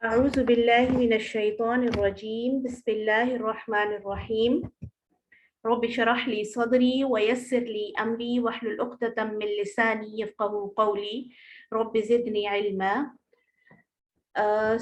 أعوذ بالله من الشيطان الرجيم بسم الله الرحمن الرحيم رب اشرح لي صدري ويسر لي أمري واحلل عقدة من لساني يفقهوا قولي رب زدني علما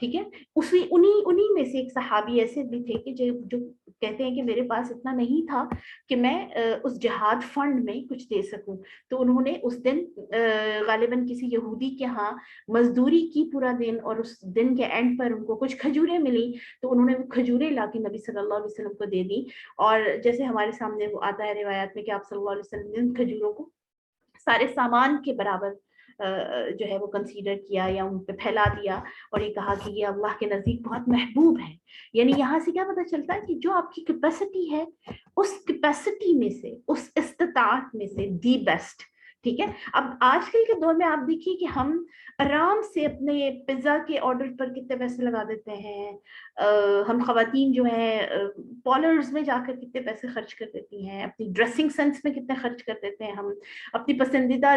ٹھیک ہے. انہی میں سے ایک صحابی ایسے بھی تھے کہ جو کہتے ہیں کہ میرے پاس اتنا نہیں تھا کہ میں اس جہاد فنڈ میں کچھ دے سکوں, تو انہوں نے اس دن غالباً کسی یہودی کے ہاں مزدوری کی پورا دن, اور اس دن کے اینڈ پر ان کو کچھ کھجوریں ملی, تو انہوں نے وہ کھجوریں لا کے نبی صلی اللہ علیہ وسلم کو دے دی. اور جیسے ہمارے سامنے وہ آتا ہے روایات میں کہ آپ صلی اللہ علیہ وسلم نے ان کھجوروں کو سارے سامان کے برابر جو ہے وہ کنسیڈر کیا یا ان پہ پھیلا دیا, اور یہ کہا کہ یہ اللہ کے نزدیک بہت محبوب ہے. یعنی یہاں سے کیا پتہ چلتا ہے کہ جو آپ کی کیپیسٹی ہے, اس کیپیسٹی میں سے, اس استطاعت میں سے دی بیسٹ. ٹھیک ہے. اب آج کل کے دور میں آپ دیکھیے کہ ہم آرام سے اپنے پیزا کے آرڈر پر کتنے پیسے لگا دیتے ہیں, ہم خواتین جو ہیں پارلرز میں جا کر کتنے پیسے خرچ کر دیتی ہیں, اپنی ڈریسنگ سینس میں کتنے خرچ کر دیتے ہیں, ہم اپنی پسندیدہ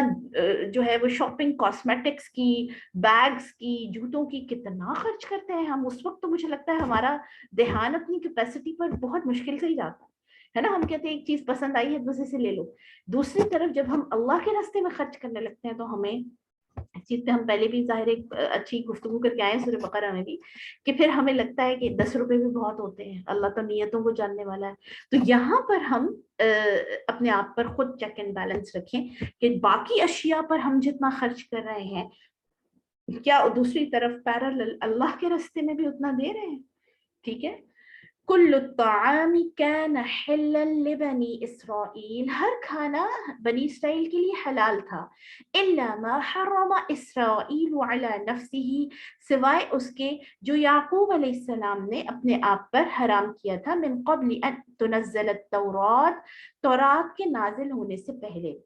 جو ہے وہ شاپنگ کاسمیٹکس کی, بیگز کی, جوتوں کی کتنا خرچ کرتے ہیں ہم. اس وقت تو مجھے لگتا ہے ہمارا دھیان اپنی کیپیسٹی پر بہت مشکل سے ہی جاتا ہے نا. ہم کہتے ہیں ایک چیز پسند آئی ہے دوسرے سے لے لو. دوسری طرف جب ہم اللہ کے راستے میں خرچ کرنے لگتے ہیں تو ہمیں اس چیز پہ ہم پہلے بھی ظاہر ایک اچھی گفتگو کر کے آئے ہیں سورہ بقرہ میں بھی, کہ پھر ہمیں لگتا ہے کہ 10 روپے بھی بہت ہوتے ہیں, اللہ تو نیتوں کو جاننے والا ہے. تو یہاں پر ہم اپنے آپ پر خود چیک اینڈ بیلنس رکھیں کہ باقی اشیاء پر ہم جتنا خرچ کر رہے ہیں کیا دوسری طرف پیرالل اللہ کے راستے میں بھی اتنا دے رہے ہیں. ٹھیک ہے. کل الطعام كان حلا لبنی اسرائیل, ہر کھانا بنی اسرائیل کے لیے حلال تھا. الا ما حرم اسرائیل على نفسه, سوائے اس کے جو یعقوب علیہ السلام نے اپنے آپ پر حرام کیا تھا, من قبل ان تنزل التورات, تورات کے نازل ہونے سے پہلے.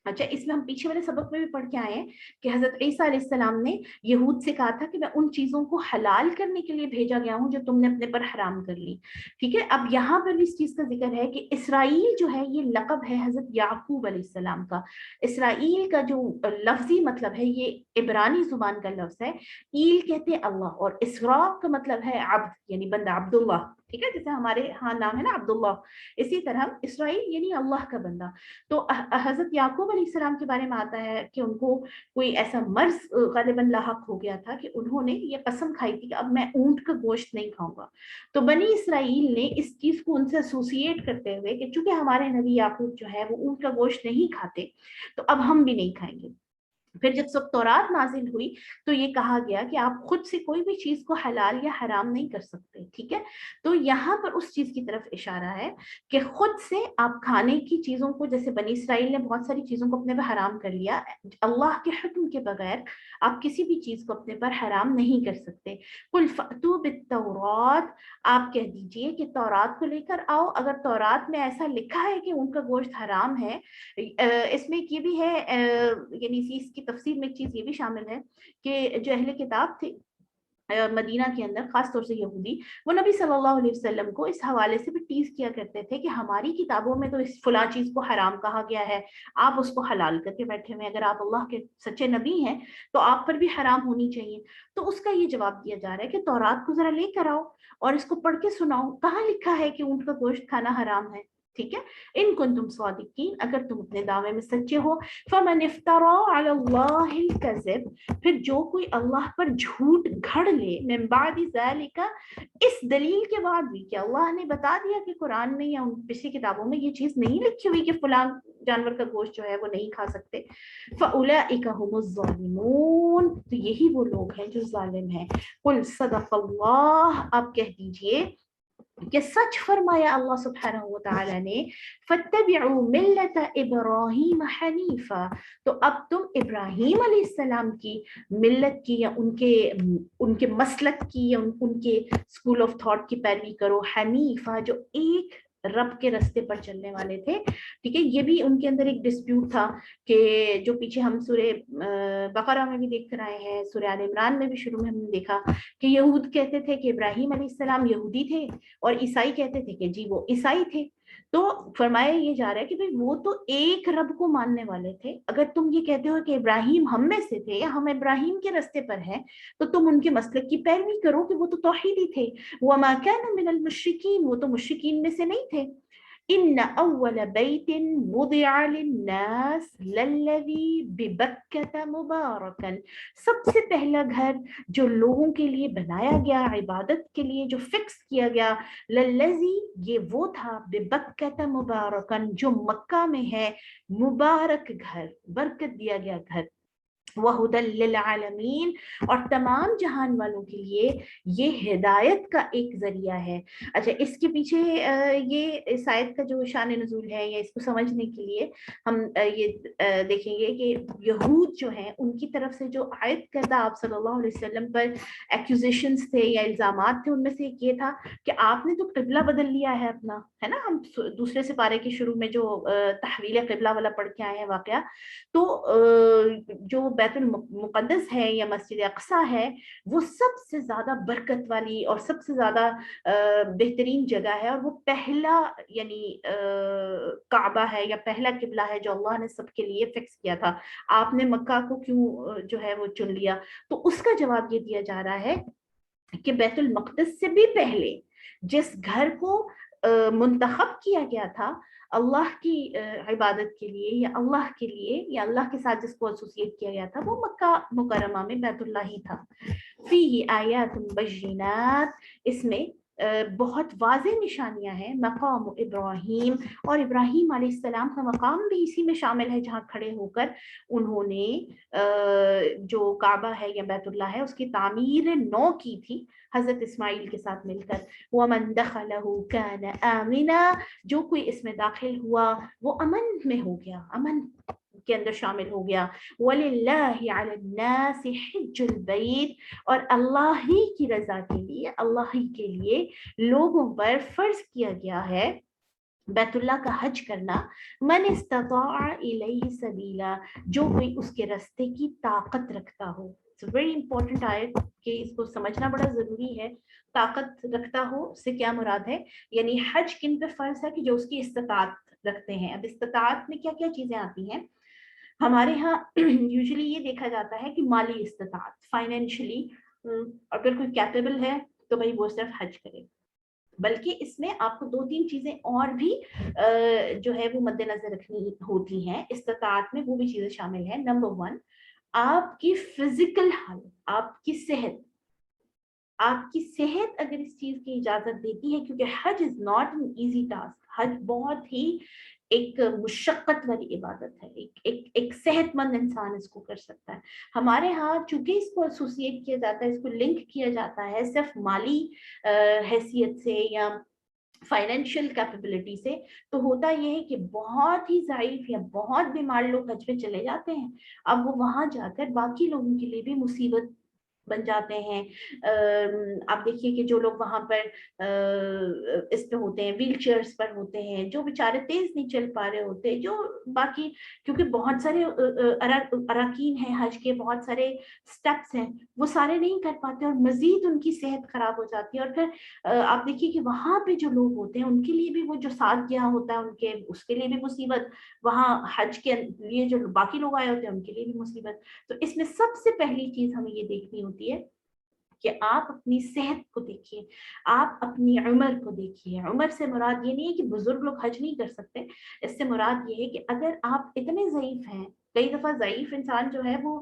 اچھا, اس میں ہم پیچھے والے سبق میں بھی پڑھ کے آئے ہیں کہ حضرت عیسیٰ علیہ السلام نے یہود سے کہا تھا کہ میں ان چیزوں کو حلال کرنے کے لیے بھیجا گیا ہوں جو تم نے اپنے پر حرام کر لی. ٹھیک ہے. اب یہاں پر بھی اس چیز کا ذکر ہے کہ اسرائیل جو ہے یہ لقب ہے حضرت یعقوب علیہ السلام کا. اسرائیل کا جو لفظی مطلب ہے یہ عبرانی زبان کا لفظ ہے. ایل کہتے ہیں اللہ, اور اسراء کا مطلب ہے عبد, یعنی بندہ, عبداللہ. ٹھیک ہے. جیسے ہمارے ہاں نام ہے نا عبداللہ, اسی طرح اسرائیل یعنی اللہ کا بندہ. تو حضرت یعقوب علیہ السلام کے بارے میں آتا ہے کہ ان کو کوئی ایسا مرض غالباً لاحق ہو گیا تھا کہ انہوں نے یہ قسم کھائی تھی کہ اب میں اونٹ کا گوشت نہیں کھاؤں گا. تو بنی اسرائیل نے اس چیز کو ان سے ایسوسیٹ کرتے ہوئے کہ چونکہ ہمارے نبی یعقوب جو ہے وہ اونٹ کا گوشت نہیں کھاتے تو اب ہم بھی نہیں کھائیں گے. پھر جب سب تورات نازل ہوئی تو یہ کہا گیا کہ آپ خود سے کوئی بھی چیز کو حلال یا حرام نہیں کر سکتے. ٹھیک ہے. تو یہاں پر اس چیز کی طرف اشارہ ہے کہ خود سے آپ کھانے کی چیزوں کو, جیسے بنی اسرائیل نے بہت ساری چیزوں کو اپنے پر حرام کر لیا, اللہ کے حکم کے بغیر آپ کسی بھی چیز کو اپنے پر حرام نہیں کر سکتے. قل فأتوا بالتورات, آپ کہہ دیجئے کہ تورات کو لے کر آؤ. اگر تورات میں ایسا لکھا ہے کہ ان کا گوشت حرام ہے, اس میں یہ بھی ہے, یعنی اس کی تفسیر میں ایک چیز یہ بھی شامل ہے کہ جو اہل کتاب تھے مدینہ کے اندر, خاص طور سے یہودی, وہ نبی صلی اللہ علیہ وسلم کو اس حوالے سے بھی ٹیز کیا کرتے تھے کہ ہماری کتابوں میں تو اس فلاں چیز کو حرام کہا گیا ہے, آپ اس کو حلال کر کے بیٹھے ہوئے, اگر آپ اللہ کے سچے نبی ہیں تو آپ پر بھی حرام ہونی چاہیے. تو اس کا یہ جواب دیا جا رہا ہے کہ تورات کو ذرا لے کر آؤ اور اس کو پڑھ کے سناؤ, کہاں لکھا ہے کہ اونٹ کا گوشت کھانا حرام ہے. ٹھیک ہے. ان کنتم صادقین, اگر تم اپنے دعوے میں سچے ہو. فمن افترا علی اللہ الکذب, پھر جو کوئی اللہ پر جھوٹ گھڑ لے, من بعد ذالک, اس دلیل کے بعد بھی کہ اللہ نے بتا دیا کہ قرآن میں یا پچھلی کتابوں میں یہ چیز نہیں لکھی ہوئی کہ فلاں جانور کا گوشت جو ہے وہ نہیں کھا سکتے. فاولئک هم الظالمون, تو یہی وہ لوگ ہیں جو ظالم ہیں. قل صدق اللہ, آپ کہہ دیجئے کہ سچ فرمایا اللہ سبحانہ وتعالی نے. فاتبعوا ملت ابراہیم حنیفا, تو اب تم ابراہیم علیہ السلام کی ملت کی یا ان کے مسلک کی یا ان کے اسکول آف تھاٹ کی پیروی کرو. حنیفا, جو ایک رب کے رستے پر چلنے والے تھے. ٹھیک ہے. یہ بھی ان کے اندر ایک ڈسپیوٹ تھا کہ جو پیچھے ہم سورہ بقرہ میں بھی دیکھ کر آئے ہیں, سورہ آل عمران میں بھی شروع میں ہم نے دیکھا کہ یہود کہتے تھے کہ ابراہیم علیہ السلام یہودی تھے اور عیسائی کہتے تھے کہ جی وہ عیسائی تھے. تو فرمایا یہ جا رہا ہے کہ بھئی وہ تو ایک رب کو ماننے والے تھے. اگر تم یہ کہتے ہو کہ ابراہیم ہم میں سے تھے یا ہم ابراہیم کے رستے پر ہیں تو تم ان کے مسلک کی پیروی کرو کہ وہ تو توحیدی تھے. وما كان من المشرکین, وہ تو مشرکین میں سے نہیں تھے. إن أول بيت وضع للناس للذي ببکة مبارکا، سب سے پہلا گھر جو لوگوں کے لیے بنایا گیا عبادت کے لیے جو فکس کیا گیا، للذی یہ وہ تھا، ببکة مبارکا جو مکہ میں ہے، مبارک گھر، برکت دیا گیا گھر، وَهُدًى لِّلْعَالَمِينَ اور تمام جہان والوں کے لیے یہ ہدایت کا ایک ذریعہ ہے۔ اچھا، اس کے پیچھے یہ اس آیت کا جو شان نزول ہے یا اس کو سمجھنے کے لیے ہم یہ دیکھیں گے کہ یہود جو ہیں ان کی طرف سے جو عائد کردہ آپ صلی اللہ علیہ وسلم پر ایکوزیشنز تھے یا الزامات تھے، ان میں سے ایک یہ تھا کہ آپ نے تو قبلہ بدل لیا ہے اپنا، ہے نا؟ ہم دوسرے سپارے کے شروع میں جو تحویل قبلہ والا پڑھ کے آئے ہیں واقعہ، تو جو بیت المقدس ہے یا مسجد اقصیٰ ہے وہ سب سے زیادہ برکت والی اور سب سے زیادہ بہترین جگہ ہے، اور وہ پہلا یعنی کعبہ ہے یا پہلا قبلہ ہے جو اللہ نے سب کے لیے فکس کیا تھا۔ آپ نے مکہ کو کیوں جو ہے وہ چن لیا؟ تو اس کا جواب یہ دیا جا رہا ہے کہ بیت المقدس سے بھی پہلے جس گھر کو منتخب کیا گیا تھا اللہ کی عبادت کے لیے یا اللہ کے لیے یا اللہ کے ساتھ جس کو ایسوسیٹ کیا گیا تھا، وہ مکہ مکرمہ میں بیت اللہ ہی تھا۔ فیہ آیات بینات، اس میں بہت واضح نشانیاں ہیں، مقام ابراہیم، اور ابراہیم علیہ السلام کا مقام بھی اسی میں شامل ہے جہاں کھڑے ہو کر انہوں نے جو کعبہ ہے یا بیت اللہ ہے اس کی تعمیر نو کی تھی حضرت اسماعیل کے ساتھ مل کر۔ وَمَن دَخَلَهُ كَانَ آمِنًا، جو کوئی اس میں داخل ہوا وہ امن میں ہو گیا، امن کے اندر شامل ہو گیا۔ وَلِلَّهِ عَلَى النَّاسِ حِجُّ الْبَيْتِ، اور اللہ ہی کی رضا کے لیے، اللہ ہی کے لیے لوگوں پر فرض کیا گیا ہے بیت اللہ کا حج کرنا، من استطاع الیہ سبیلا، جو کوئی اس کے راستے کی طاقت رکھتا ہو۔ ویری امپورٹنٹ آیت کہ اس کو سمجھنا بڑا ضروری ہے۔ طاقت رکھتا ہو اس سے کیا مراد ہے؟ یعنی حج کن پہ فرض ہے کہ جو اس کی استطاعت رکھتے ہیں۔ اب استطاعت میں کیا کیا چیزیں آتی ہیں؟ ہمارے ہاں یوزلی یہ دیکھا جاتا ہے کہ مالی استطاعت، فائنینشلی اگر کوئی کیپیبل ہے تو بھائی وہ صرف حج کرے، بلکہ اس میں آپ کو 2-3 چیزیں اور بھی جو ہے وہ مد نظر رکھنی ہوتی ہیں استطاعت میں، وہ بھی چیزیں شامل ہیں۔ نمبر 1، آپ کی فزیکل حالت، آپ کی صحت، آپ کی صحت اگر اس چیز کی اجازت دیتی ہے، کیونکہ Hajj is not an easy task, حج بہت ہی ایک مشقت والی عبادت ہے، ایک صحت مند انسان اس کو کر سکتا ہے۔ ہمارے ہاں چونکہ اس کو ایسوسیٹ کیا جاتا ہے، اس کو لنک کیا جاتا ہے صرف مالی حیثیت سے یا فائنینشیل کیپیبلٹی سے، تو ہوتا یہ ہے کہ بہت ہی ضعیف یا بہت بیمار لوگ حج پہ چلے جاتے ہیں، اب وہ وہاں جا کر باقی لوگوں کے لیے بھی مصیبت بن جاتے ہیں۔ آپ دیکھیے کہ جو لوگ وہاں پر اس پہ ہوتے ہیں، ویل چیئرز پر ہوتے ہیں، جو بیچارے تیز نہیں چل پا رہے ہوتے، جو باقی کیونکہ بہت سارے اراکین ہیں حج کے، بہت سارے سٹیپس ہیں، وہ سارے نہیں کر پاتے اور مزید ان کی صحت خراب ہو جاتی ہے۔ اور پھر آپ دیکھیے کہ وہاں پہ جو لوگ ہوتے ہیں ان کے لیے بھی وہ جو ساتھ گیا ہوتا ہے ان کے، اس کے لیے بھی مصیبت، وہاں حج کے لیے جو باقی لوگ آئے ہوتے ہیں ان کے لیے بھی مصیبت۔ تو اس میں سب سے پہلی چیز ہمیں یہ دیکھنی ہوتی ہے کہ آپ اپنی صحت کو دیکھیے، آپ اپنی عمر کو دیکھیے۔ عمر سے مراد یہ نہیں ہے کہ بزرگ لوگ حج نہیں کر سکتے، اس سے مراد یہ ہے کہ اگر آپ اتنے ضعیف ہیں، کئی دفعہ ضعیف انسان جو ہے وہ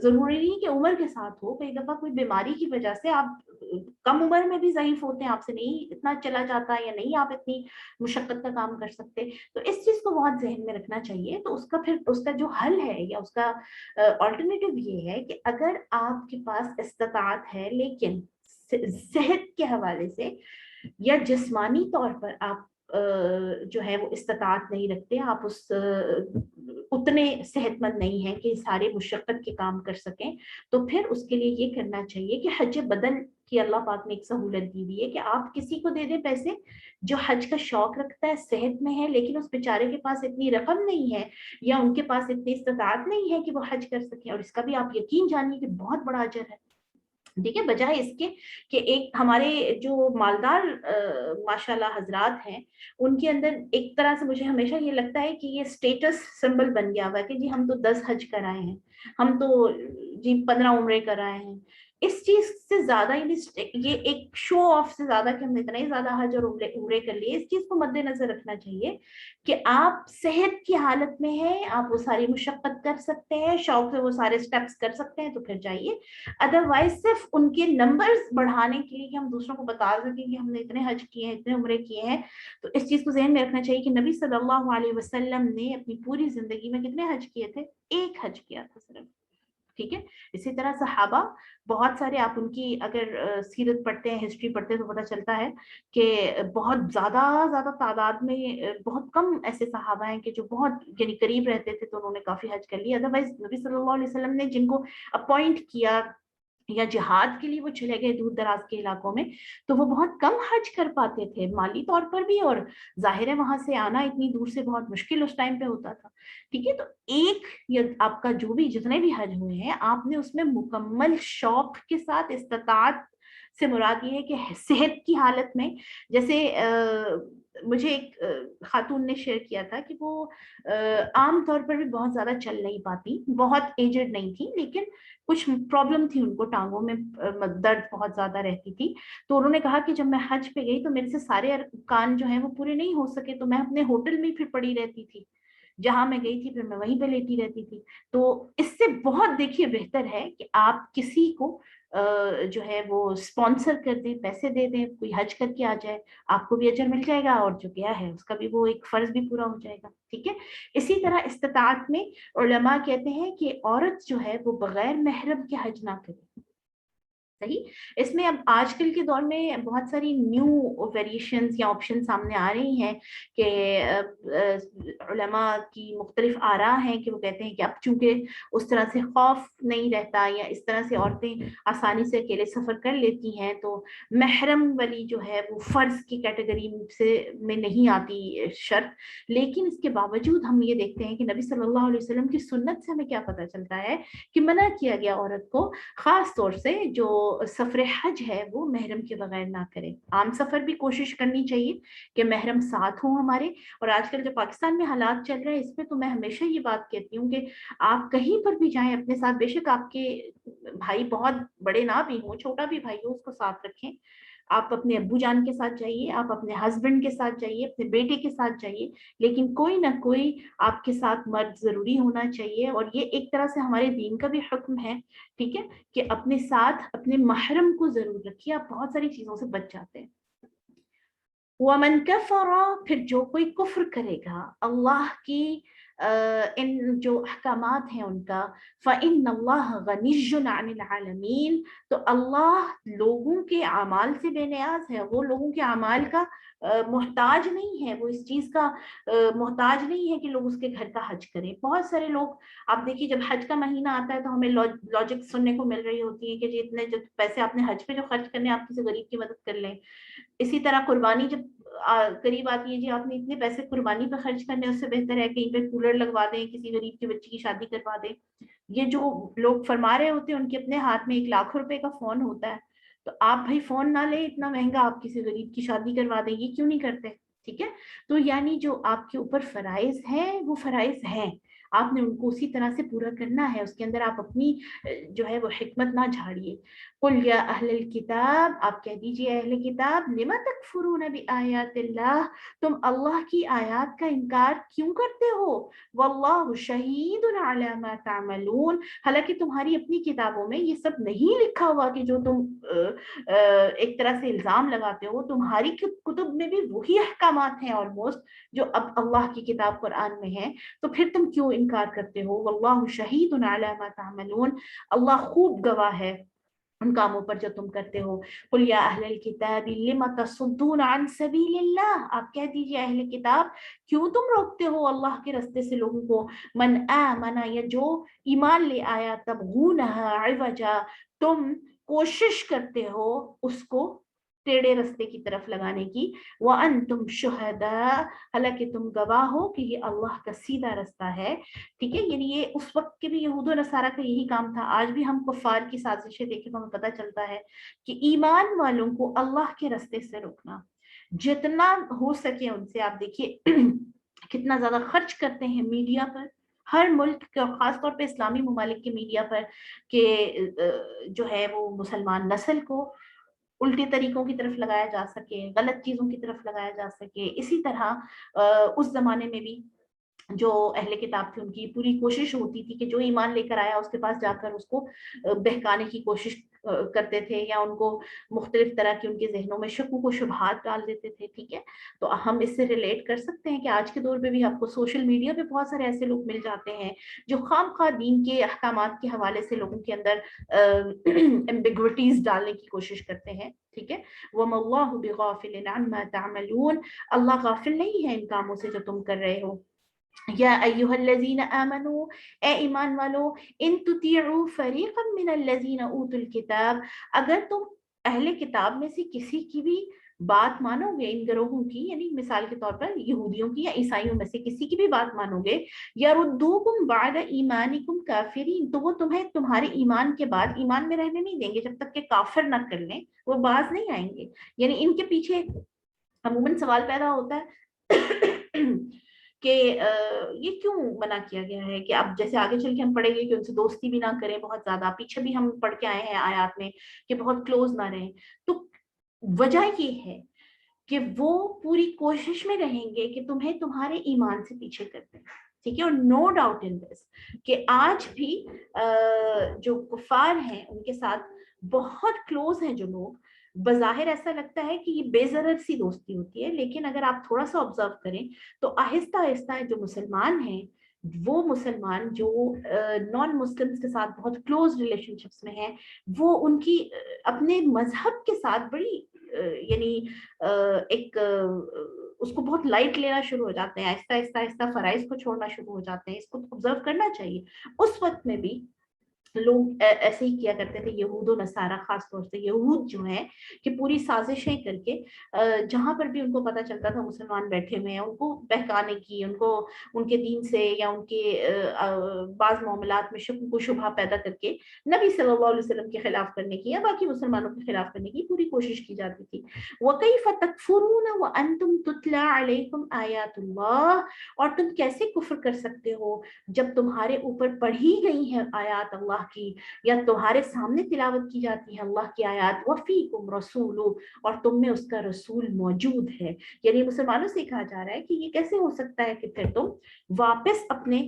ضروری نہیں کہ عمر کے ساتھ ہو، کئی دفعہ کوئی بیماری کی وجہ سے آپ کم عمر میں بھی ضعیف ہوتے ہیں، آپ سے نہیں اتنا چلا جاتا یا نہیں آپ اتنی مشقت کا کام کر سکتے، تو اس چیز کو بہت ذہن میں رکھنا چاہیے۔ تو اس کا جو حل ہے یا اس کا آلٹرنیٹو یہ ہے کہ اگر آپ کے پاس استطاعت ہے لیکن صحت کے حوالے سے یا جسمانی طور پر آپ جو ہے وہ استطاعت نہیں رکھتے، آپ اتنے صحت مند نہیں ہیں کہ سارے مشقت کے کام کر سکیں، تو پھر اس کے لیے یہ کرنا چاہیے کہ حج بدل کی اللہ پاک نے ایک سہولت دی ہوئی ہے کہ آپ کسی کو دے دیں پیسے جو حج کا شوق رکھتا ہے، صحت میں ہے، لیکن اس بیچارے کے پاس اتنی رقم نہیں ہے یا ان کے پاس اتنی استطاعت نہیں ہے کہ وہ حج کر سکیں، اور اس کا بھی آپ یقین جانیے کہ بہت بڑا اجر ہے۔ ٹھیک ہے، بجائے اس کے کہ ایک ہمارے جو مالدار ماشاءاللہ حضرات ہیں ان کے اندر ایک طرح سے مجھے ہمیشہ یہ لگتا ہے کہ یہ اسٹیٹس سمبل بن گیا ہوا ہے کہ جی ہم تو 10 حج کرائے ہیں، ہم تو جی 15 عمرے کرائے ہیں، اس چیز سے زیادہ یہ ایک شو آف سے زیادہ کہ ہم نے اتنا ہی زیادہ حج اور عمرے کر لیے، اس چیز کو مد نظر رکھنا چاہیے کہ آپ صحت کی حالت میں ہیں، آپ وہ ساری مشقت کر سکتے ہیں، شوق سے وہ سارے سٹیپس کر سکتے ہیں تو پھر جائیے. ادروائز صرف ان کے نمبرز بڑھانے کے لیے کہ ہم دوسروں کو بتا سکیں کہ ہم نے اتنے حج کیے ہیں، اتنے عمرے کیے ہیں، تو اس چیز کو ذہن میں رکھنا چاہیے کہ نبی صلی اللہ علیہ وسلم نے اپنی پوری زندگی میں کتنے حج کیے تھے؟ ایک حج کیا تھا صرف. ٹھیک ہے. اسی طرح صحابہ بہت سارے، آپ ان کی اگر سیرت پڑھتے ہیں، ہسٹری پڑھتے ہیں تو پتہ چلتا ہے کہ بہت زیادہ تعداد میں بہت کم ایسے صحابہ ہیں کہ جو بہت یعنی قریب رہتے تھے تو انہوں نے کافی حج کر لیا. ادروائز نبی صلی اللہ علیہ وسلم نے جن کو اپوائنٹ کیا یا جہاد کے لیے وہ چلے گئے دور دراز کے علاقوں میں، تو وہ بہت کم حج کر پاتے تھے مالی طور پر بھی، اور ظاہر ہے وہاں سے آنا اتنی دور سے بہت مشکل اس ٹائم پہ ہوتا تھا. ٹھیک ہے. تو ایک یا آپ کا جو بھی جتنے بھی حج ہوئے ہیں، آپ نے اس میں مکمل شوق کے ساتھ، استطاعت سے مراد یہ ہے کہ صحت کی حالت میں، جیسے مجھے ایک خاتون نے شیئر کیا تھا کہ وہ عام طور پر بھی بہت زیادہ چل نہیں پاتی، بہت ایجڈ نہیں تھی لیکن کچھ پرابلم تھی ان کو، ٹانگوں میں درد بہت زیادہ رہتی تھی. تو انہوں نے کہا کہ جب میں حج پہ گئی تو میرے سے سارے ارکان جو ہیں وہ پورے نہیں ہو سکے، تو میں اپنے ہوٹل میں پھر پڑی رہتی تھی، جہاں میں گئی تھی پھر میں وہیں پہ لیٹی رہتی تھی. تو اس سے بہت دیکھیے بہتر ہے کہ آپ کسی کو جو ہے وہ اسپانسر کر دیں، پیسے دے دیں، کوئی حج کر کے آ جائے، آپ کو بھی اجر مل جائے گا اور جو گیا ہے اس کا بھی وہ ایک فرض بھی پورا ہو جائے گا. ٹھیک ہے. اسی طرح استطاعت میں علماء کہتے ہیں کہ عورت جو ہے وہ بغیر محرم کے حج نہ کرے. صحیح. اس میں اب آج کل کے دور میں بہت ساری نیو ویریشنز یا آپشن سامنے آ رہی ہیں کہ علماء کی مختلف آراء ہیں کہ وہ کہتے ہیں کہ اب چونکہ اس طرح سے خوف نہیں رہتا یا اس طرح سے عورتیں آسانی سے اکیلے سفر کر لیتی ہیں تو محرم والی جو ہے وہ فرض کی کیٹیگری سے میں نہیں آتی شرط. لیکن اس کے باوجود ہم یہ دیکھتے ہیں کہ نبی صلی اللہ علیہ وسلم کی سنت سے ہمیں کیا پتہ چلتا ہے کہ منع کیا گیا عورت کو خاص طور سے جو سفر حج ہے وہ محرم کے بغیر نہ کرے. عام سفر بھی کوشش کرنی چاہیے کہ محرم ساتھ ہوں ہمارے. اور آج کل جو پاکستان میں حالات چل رہے ہیں اس پہ تو میں ہمیشہ یہ بات کہتی ہوں کہ آپ کہیں پر بھی جائیں اپنے ساتھ، بے شک آپ کے بھائی بہت بڑے نہ بھی ہوں، چھوٹا بھی بھائی ہو، اس کو ساتھ رکھیں. آپ اپنے ابو جان کے ساتھ جائیے، آپ اپنے ہسبینڈ کے ساتھ جائیے، اپنے بیٹے کے ساتھ جائیے، لیکن کوئی نہ کوئی آپ کے ساتھ مرد ضروری ہونا چاہیے. اور یہ ایک طرح سے ہمارے دین کا بھی حکم ہے. ٹھیک ہے. کہ اپنے ساتھ اپنے محرم کو ضرور رکھیے، آپ بہت ساری چیزوں سے بچ جاتے ہیں. وَمَنْ كَفَرَ، پھر جو کوئی کفر کرے گا اللہ کی ان جو احکامات ہیں ان کا، فَإِنَّ اللَّهَ غَنِيٌّ عَنِ الْعَالَمِينَ، تو اللہ لوگوں کے اعمال سے بے نیاز ہے، وہ لوگوں کے اعمال کا محتاج نہیں ہے، وہ اس چیز کا محتاج نہیں ہے کہ لوگ اس کے گھر کا حج کریں. بہت سارے لوگ آپ دیکھیے جب حج کا مہینہ آتا ہے تو ہمیں لاجک سننے کو مل رہی ہوتی ہے کہ جی اتنے جو پیسے آپ نے حج پہ جو خرچ کرنے آپ کسی غریب کی مدد کر لیں. اسی طرح قربانی جب قریب آتی ہے، جی آپ نے اتنے پیسے قربانی پہ خرچ کرنے، اس سے بہتر ہے کہیں پہ کولر لگوا دیں، کسی غریب کی بچی کی شادی کروا دیں. یہ جو لوگ فرما رہے ہوتے ہیں ان کے اپنے ہاتھ میں 1,00,000 روپے کا فون ہوتا ہے، تو آپ بھائی فون نہ لیں اتنا مہنگا، آپ کسی غریب کی شادی کروا دیں، یہ کیوں نہیں کرتے؟ ٹھیک ہے. تو یعنی جو آپ کے اوپر فرائض ہیں وہ فرائض ہیں، آپ نے ان کو اسی طرح سے پورا کرنا ہے، اس کے اندر آپ اپنی جو ہے وہ حکمت نہ جھاڑیے. قل یا اہل الکتاب، آپ کہہ دیجئے اہل کتاب، لما تکفرون بآیات اللہ، تم اللہ کی آیات کا انکار کیوں کرتے ہو؟ واللہ شہید علی ما تعملون، حالانکہ تمہاری اپنی کتابوں میں یہ سب نہیں لکھا ہوا کہ جو تم ایک طرح سے الزام لگاتے ہو، تمہاری کتب میں بھی وہی احکامات ہیں آلموسٹ جو اب اللہ کی کتاب قرآن میں ہیں، تو پھر تم کیوں انکار کرتے ہو؟ واللہ شہید علی ما تعملون، اللہ خوب گواہ ہے ان کاموں پر جو تم کرتے ہو. قل یا اہل الکتاب لم تصدون عن سبیل اللہ، آپ کہہ دیجئے اہل کتاب کیوں تم روکتے ہو اللہ کے راستے سے لوگوں کو؟ من آمن، یا جو ایمان لے آیا، تبغونها عوجا، تم کوشش کرتے ہو اس کو ٹیڑے رستے کی طرف لگانے کی. وَأَنْتُمْ شُهَدَاء، حالانکہ تم گواہ ہو کہ یہ اللہ کا سیدھا رستہ ہے. ٹھیک ہے. یعنی یہ اس وقت کے بھی یہود و نصارہ کا یہی کام تھا. آج بھی ہم کفار کی سازشیں دیکھیں تو ہمیں پتہ چلتا ہے کہ ایمان والوں کو اللہ کے رستے سے روکنا جتنا ہو سکے ان سے. آپ دیکھیے کتنا زیادہ خرچ کرتے ہیں میڈیا پر، ہر ملک کے اور خاص طور پہ اسلامی ممالک کے میڈیا پر کہ جو ہے وہ مسلمان نسل کو الٹے طریقوں کی طرف لگایا جا سکے، غلط چیزوں کی طرف لگایا جا سکے. اسی طرح اس زمانے میں بھی جو اہل کتاب تھے ان کی پوری کوشش ہوتی تھی کہ جو ایمان لے کر آیا اس کے پاس جا کر اس کو بہکانے کی کوشش کرتے تھے، یا ان کو مختلف طرح کی ان کے ذہنوں میں شکوک و شبہات ڈال دیتے تھے. ٹھیک ہے، تو ہم اس سے ریلیٹ کر سکتے ہیں کہ آج کے دور پہ بھی آپ کو سوشل میڈیا پہ بہت سارے ایسے لوگ مل جاتے ہیں جو خام خواہ دین کے احکامات کے حوالے سے لوگوں کے اندر ایمبیگوٹیز ڈالنے کی کوشش کرتے ہیں. ٹھیک ہے، وَمَا اللَّهُ بِغَافِلٍ عَمَّا تَعْمَلُونَ، اللہ غافل نہیں ہے ان کاموں سے جو تم کر رہے ہو. یا ایھا الذین آمنوا، اے ایمان والو، ان تطیعوا فریقا من الذین اوتوا الکتاب، اگر تم اہل کتاب میں سے کسی کی بھی بات مانو گے، ان گروہوں کی، یعنی مثال کے طور پر یہودیوں کی یا عیسائیوں میں سے کسی کی بھی بات مانو گے، یردوکم بعد ایمانکم کافرین، تو وہ تمہیں تمہارے ایمان کے بعد ایمان میں رہنے نہیں دیں گے جب تک کہ کافر نہ کر لیں، وہ باز نہیں آئیں گے. یعنی ان کے پیچھے عموماً سوال پیدا ہوتا ہے کہ یہ کیوں منع کیا گیا ہے کہ اب جیسے آگے چل کے ہم پڑھیں گے کہ ان سے دوستی بھی نہ کریں بہت زیادہ، پیچھے بھی ہم پڑھ کے آئے ہیں آیات میں کہ بہت کلوز نہ رہیں. تو وجہ یہ ہے کہ وہ پوری کوشش میں رہیں گے کہ تمہیں تمہارے ایمان سے پیچھے کر دیں. ٹھیک ہے، اور نو ڈاؤٹ ان دس کہ آج بھی جو کفار ہیں ان کے ساتھ بہت کلوز ہیں جو لوگ، بظاہر ایسا لگتا ہے کہ یہ بے ضرر سی دوستی ہوتی ہے، لیکن اگر آپ تھوڑا سا آبزرو کریں تو آہستہ آہستہ جو مسلمان ہیں، وہ مسلمان جو نان مسلمس کے ساتھ بہت کلوز ریلیشن شپس میں ہیں، وہ ان کی اپنے مذہب کے ساتھ بڑی یعنی ایک اس کو بہت لائٹ لینا شروع ہو جاتے ہیں، آہستہ آہستہ آہستہ فرائض کو چھوڑنا شروع ہو جاتے ہیں. اس کو آبزرو کرنا چاہیے. اس وقت میں بھی لوگ ایسے ہی کیا کرتے تھے، یہود و نصارہ، خاص طور سے یہود جو ہیں کہ پوری سازشیں کر کے جہاں پر بھی ان کو پتہ چلتا تھا مسلمان بیٹھے ہوئے ہیں، ان کو بہکانے کی، ان کو ان کے دین سے یا ان کے بعض معاملات میں شک و شبہ پیدا کر کے نبی صلی اللہ علیہ وسلم کے خلاف کرنے کی یا باقی مسلمانوں کے خلاف کرنے کی پوری کوشش کی جاتی تھی. وَكَيْفَ تَكْفُرُونَ وَأَنْتُمْ تُتْلَى عَلَيْكُمْ آيَاتُ اللَّهِ، اور تم کیسے کفر کر سکتے ہو جب تمہارے اوپر پڑھی گئی ہیں آیات اللہ کی، یا تمہارے سامنے تلاوت کی جاتی ہے اللہ کی آیات. وَفِيكُمْ رَسُولُ، اور تم میں اس کا رسول موجود ہے. یعنی مسلمانوں سے کہا جا رہا ہے کہ یہ کیسے ہو سکتا ہے کہ پھر تم واپس اپنے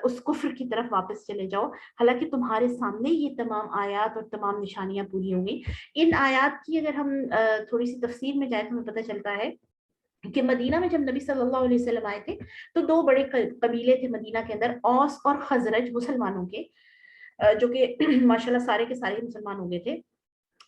اس کفر کی طرف واپس چلے جاؤ، حالانکہ تمہارے سامنے یہ تمام آیات اور تمام نشانیاں پوری ہوں گی. ان آیات کی اگر ہم تھوڑی سی تفسیر میں جائیں تو ہمیں پتہ چلتا ہے کہ مدینہ میں جب نبی صلی اللہ علیہ وسلم آئے تھے تو دو بڑے قبیلے تھے مدینہ کے اندر، اوس اور خزرج مسلمانوں کے، جو کہ ماشاءاللہ سارے کے سارے مسلمان ہو گئے تھے.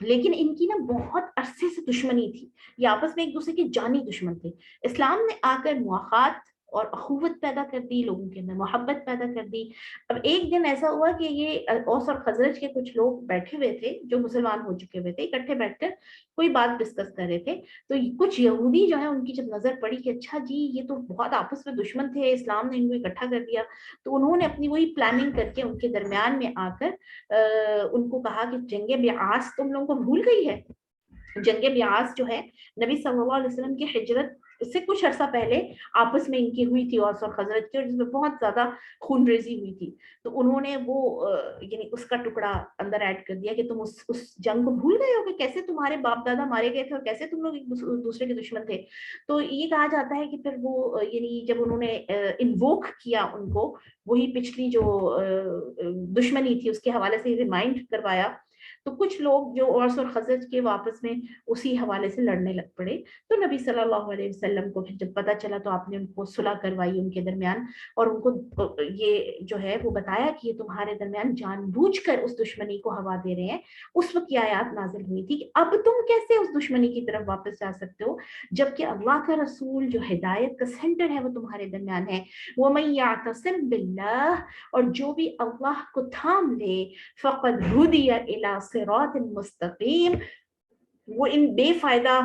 لیکن ان کی نا بہت عرصے سے دشمنی تھی، یہ آپس میں ایک دوسرے کے جانی دشمن تھے. اسلام نے آ کر مواخات اور اخوت پیدا کر دی، لوگوں کے اندر محبت پیدا کر دی. اب ایک دن ایسا ہوا کہ یہ اوس اور خزرج کے کچھ لوگ بیٹھے ہوئے تھے جو مسلمان ہو چکے ہوئے تھے، اکٹھے بیٹھ کر کوئی بات ڈسکس کر رہے تھے. تو کچھ یہودی جو ہے ان کی جب نظر پڑی کہ اچھا جی یہ تو بہت آپس میں دشمن تھے، اسلام نے ان کو اکٹھا کر دیا، تو انہوں نے اپنی وہی پلاننگ کر کے ان کے درمیان میں آ کر ان کو کہا کہ جنگ بیعاص تم لوگوں کو بھول گئی ہے. جنگ بیعاص جو ہے نبی صلی اللہ علیہ وسلم کی ہجرت سے کچھ عرصہ پہلے آپس میں ان کی ہوئی تھی اوس اور خزرج کی، اور جس میں بہت زیادہ خون ریزی ہوئی تھی. تو انہوں نے وہ یعنی اس کا ٹکڑا اندر ایڈ کر دیا کہ تم اس جنگ کو بھول گئے ہو کہ کیسے تمہارے باپ دادا مارے گئے تھے اور کیسے تم لوگ ایک دوسرے کے دشمن تھے. تو یہ کہا جاتا ہے کہ پھر وہ یعنی جب انہوں نے انووک کیا ان کو، وہی پچھلی جو دشمنی تھی اس کے حوالے سے ریمائنڈ کروایا، تو کچھ لوگ جو اوس اور خزرج کے واپس میں اسی حوالے سے لڑنے لگ پڑے. تو نبی صلی اللہ علیہ وسلم کو پھر جب پتہ چلا تو آپ نے ان کو صلح کروائی ان کے درمیان، اور ان کو یہ جو ہے وہ بتایا کہ یہ تمہارے درمیان جان بوجھ کر اس دشمنی کو ہوا دے رہے ہیں. اس وقت یہ آیات نازل ہوئی تھی کہ اب تم کیسے اس دشمنی کی طرف واپس جا سکتے ہو جبکہ اللہ کا رسول جو ہدایت کا سینٹر ہے وہ تمہارے درمیان ہے. وَمَن يَعْتَصِمْ بِاللَّهِ، اور جو بھی اللہ کو تھام لے، فَقَدْ هُدِيَ إِلَى صِرَاطٍ مُسْتَقِيمٍ، وہ ان بے فائدہ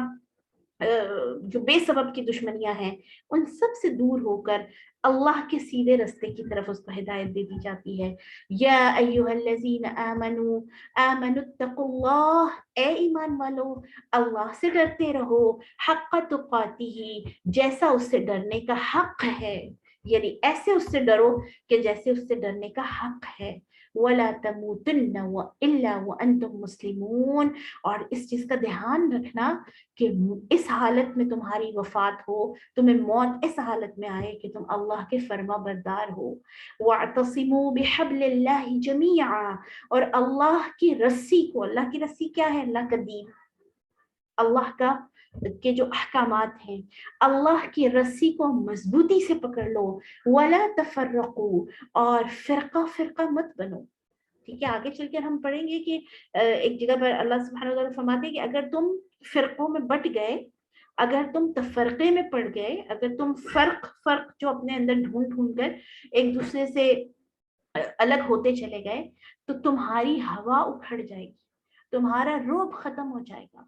جو بے سبب کی دشمنیاں ہیں ان سب سے دور ہو کر اللہ کے سیدھے رستے کی طرف اس کو ہدایت دے دی جاتی ہے. یا ایھا الذین آمنوا آمنوا اتقوا اللہ، اے ایمان والو اللہ سے ڈرتے رہو، حق تقاتہ، جیسا اس سے ڈرنے کا حق ہے. یعنی ایسے اس سے ڈرو کہ جیسے اس سے ڈرنے کا حق ہے. وَلَا تَمُوتُنَّ إِلَّا وَأَنْتُمْ مُسْلِمُونَ. اور اس چیز کا دھیان رکھنا کہ اس حالت میں تمہاری وفات ہو, تمہیں موت اس حالت میں آئے کہ تم اللہ کے فرما بردار ہو. وَاعْتَصِمُوا بِحَبْلِ اللَّهِ جَمِيعًا. اور اللہ کی رسی کو, اللہ کی رسی کیا ہے؟ اللہ کا دین, اللہ کا کے جو احکامات ہیں, اللہ کی رسی کو مضبوطی سے پکڑ لو. وَلَا تَفَرَّقُوا. اور فرقہ فرقہ مت بنو. ٹھیک ہے, آگے چل کر ہم پڑھیں گے کہ ایک جگہ پر اللہ سبحانہ وتعالیٰ فرماتے ہیں کہ اگر تم فرقوں میں بٹ گئے, اگر تم تفرقے میں پڑ گئے, اگر تم فرق جو اپنے اندر ڈھونڈ کر ایک دوسرے سے الگ ہوتے چلے گئے, تو تمہاری ہوا اکھڑ جائے گی, تمہارا روب ختم ہو جائے گا,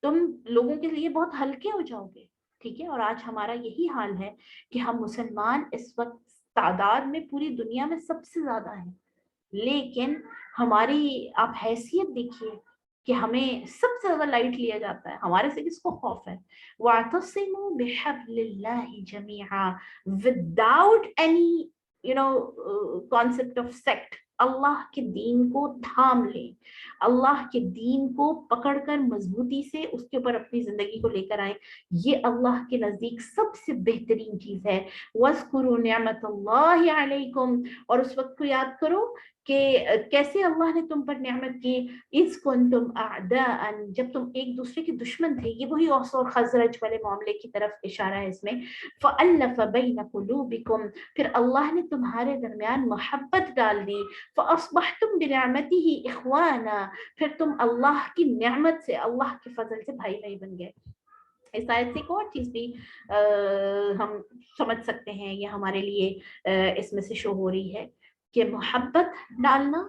تم لوگوں کے لیے بہت ہلکے ہو جاؤ گے. ٹھیک ہے, اور آج ہمارا یہی حال ہے کہ ہم مسلمان اس وقت تعداد میں پوری دنیا میں سب سے زیادہ ہیں, لیکن ہماری آپ حیثیت دیکھیے کہ ہمیں سب سے زیادہ لائٹ لیا جاتا ہے. ہمارے سے کس کو خوف ہے؟ وَاعْتَصِمُوا بِحَبْلِ اللَّهِ جَمِيعًا, without any concept of sect. اللہ کے دین کو تھام لیں, اللہ کے دین کو پکڑ کر مضبوطی سے اس کے اوپر اپنی زندگی کو لے کر آئیں. یہ اللہ کے نزدیک سب سے بہترین چیز ہے. وَاذْكُرُوا نِعْمَةَ اللَّهِ عَلَيْكُمْ. اور اس وقت کو یاد کرو کہ کیسے اللہ نے تم پر نعمت کی. اذ کنتم اعداء, جب تم ایک دوسرے کے دشمن تھے. یہ وہی اوس اور خزرج والے معاملے کی طرف اشارہ ہے اس میں. فألف بین قلوبکم, پھر اللہ نے تمہارے درمیان محبت ڈال دی. فاصبحتم بنعمته اخوانا, پھر تم اللہ کی نعمت سے, اللہ کے فضل سے بھائی بھائی بن گئے. اس آیت سے ایک اور چیز بھی ہم سمجھ سکتے ہیں, یہ ہمارے لیے اس میں سے شو ہو رہی ہے کہ محبت ڈالنا,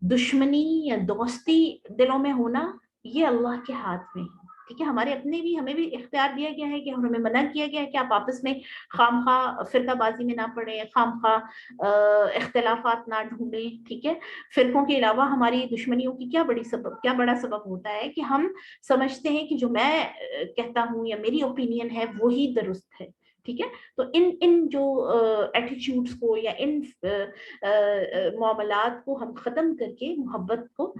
دشمنی یا دوستی دلوں میں ہونا, یہ اللہ کے ہاتھ میں ہے. ٹھیک ہے, ہمارے اپنے بھی, ہمیں بھی اختیار دیا گیا ہے کہ ہمیں منع کیا گیا ہے کہ آپ آپس میں خام خواہ فرقہ بازی میں نہ پڑیں, خام خواہ اختلافات نہ ڈھونڈیں. ٹھیک ہے, فرقوں کے علاوہ ہماری دشمنیوں کی کیا بڑا سبب ہوتا ہے کہ ہم سمجھتے ہیں کہ جو میں کہتا ہوں یا میری اوپینین ہے وہی درست ہے. ٹھیک ہے, تو ان جو ایٹیچیوڈس کو یا ان معاملات کو ہم ختم کر کے محبت کو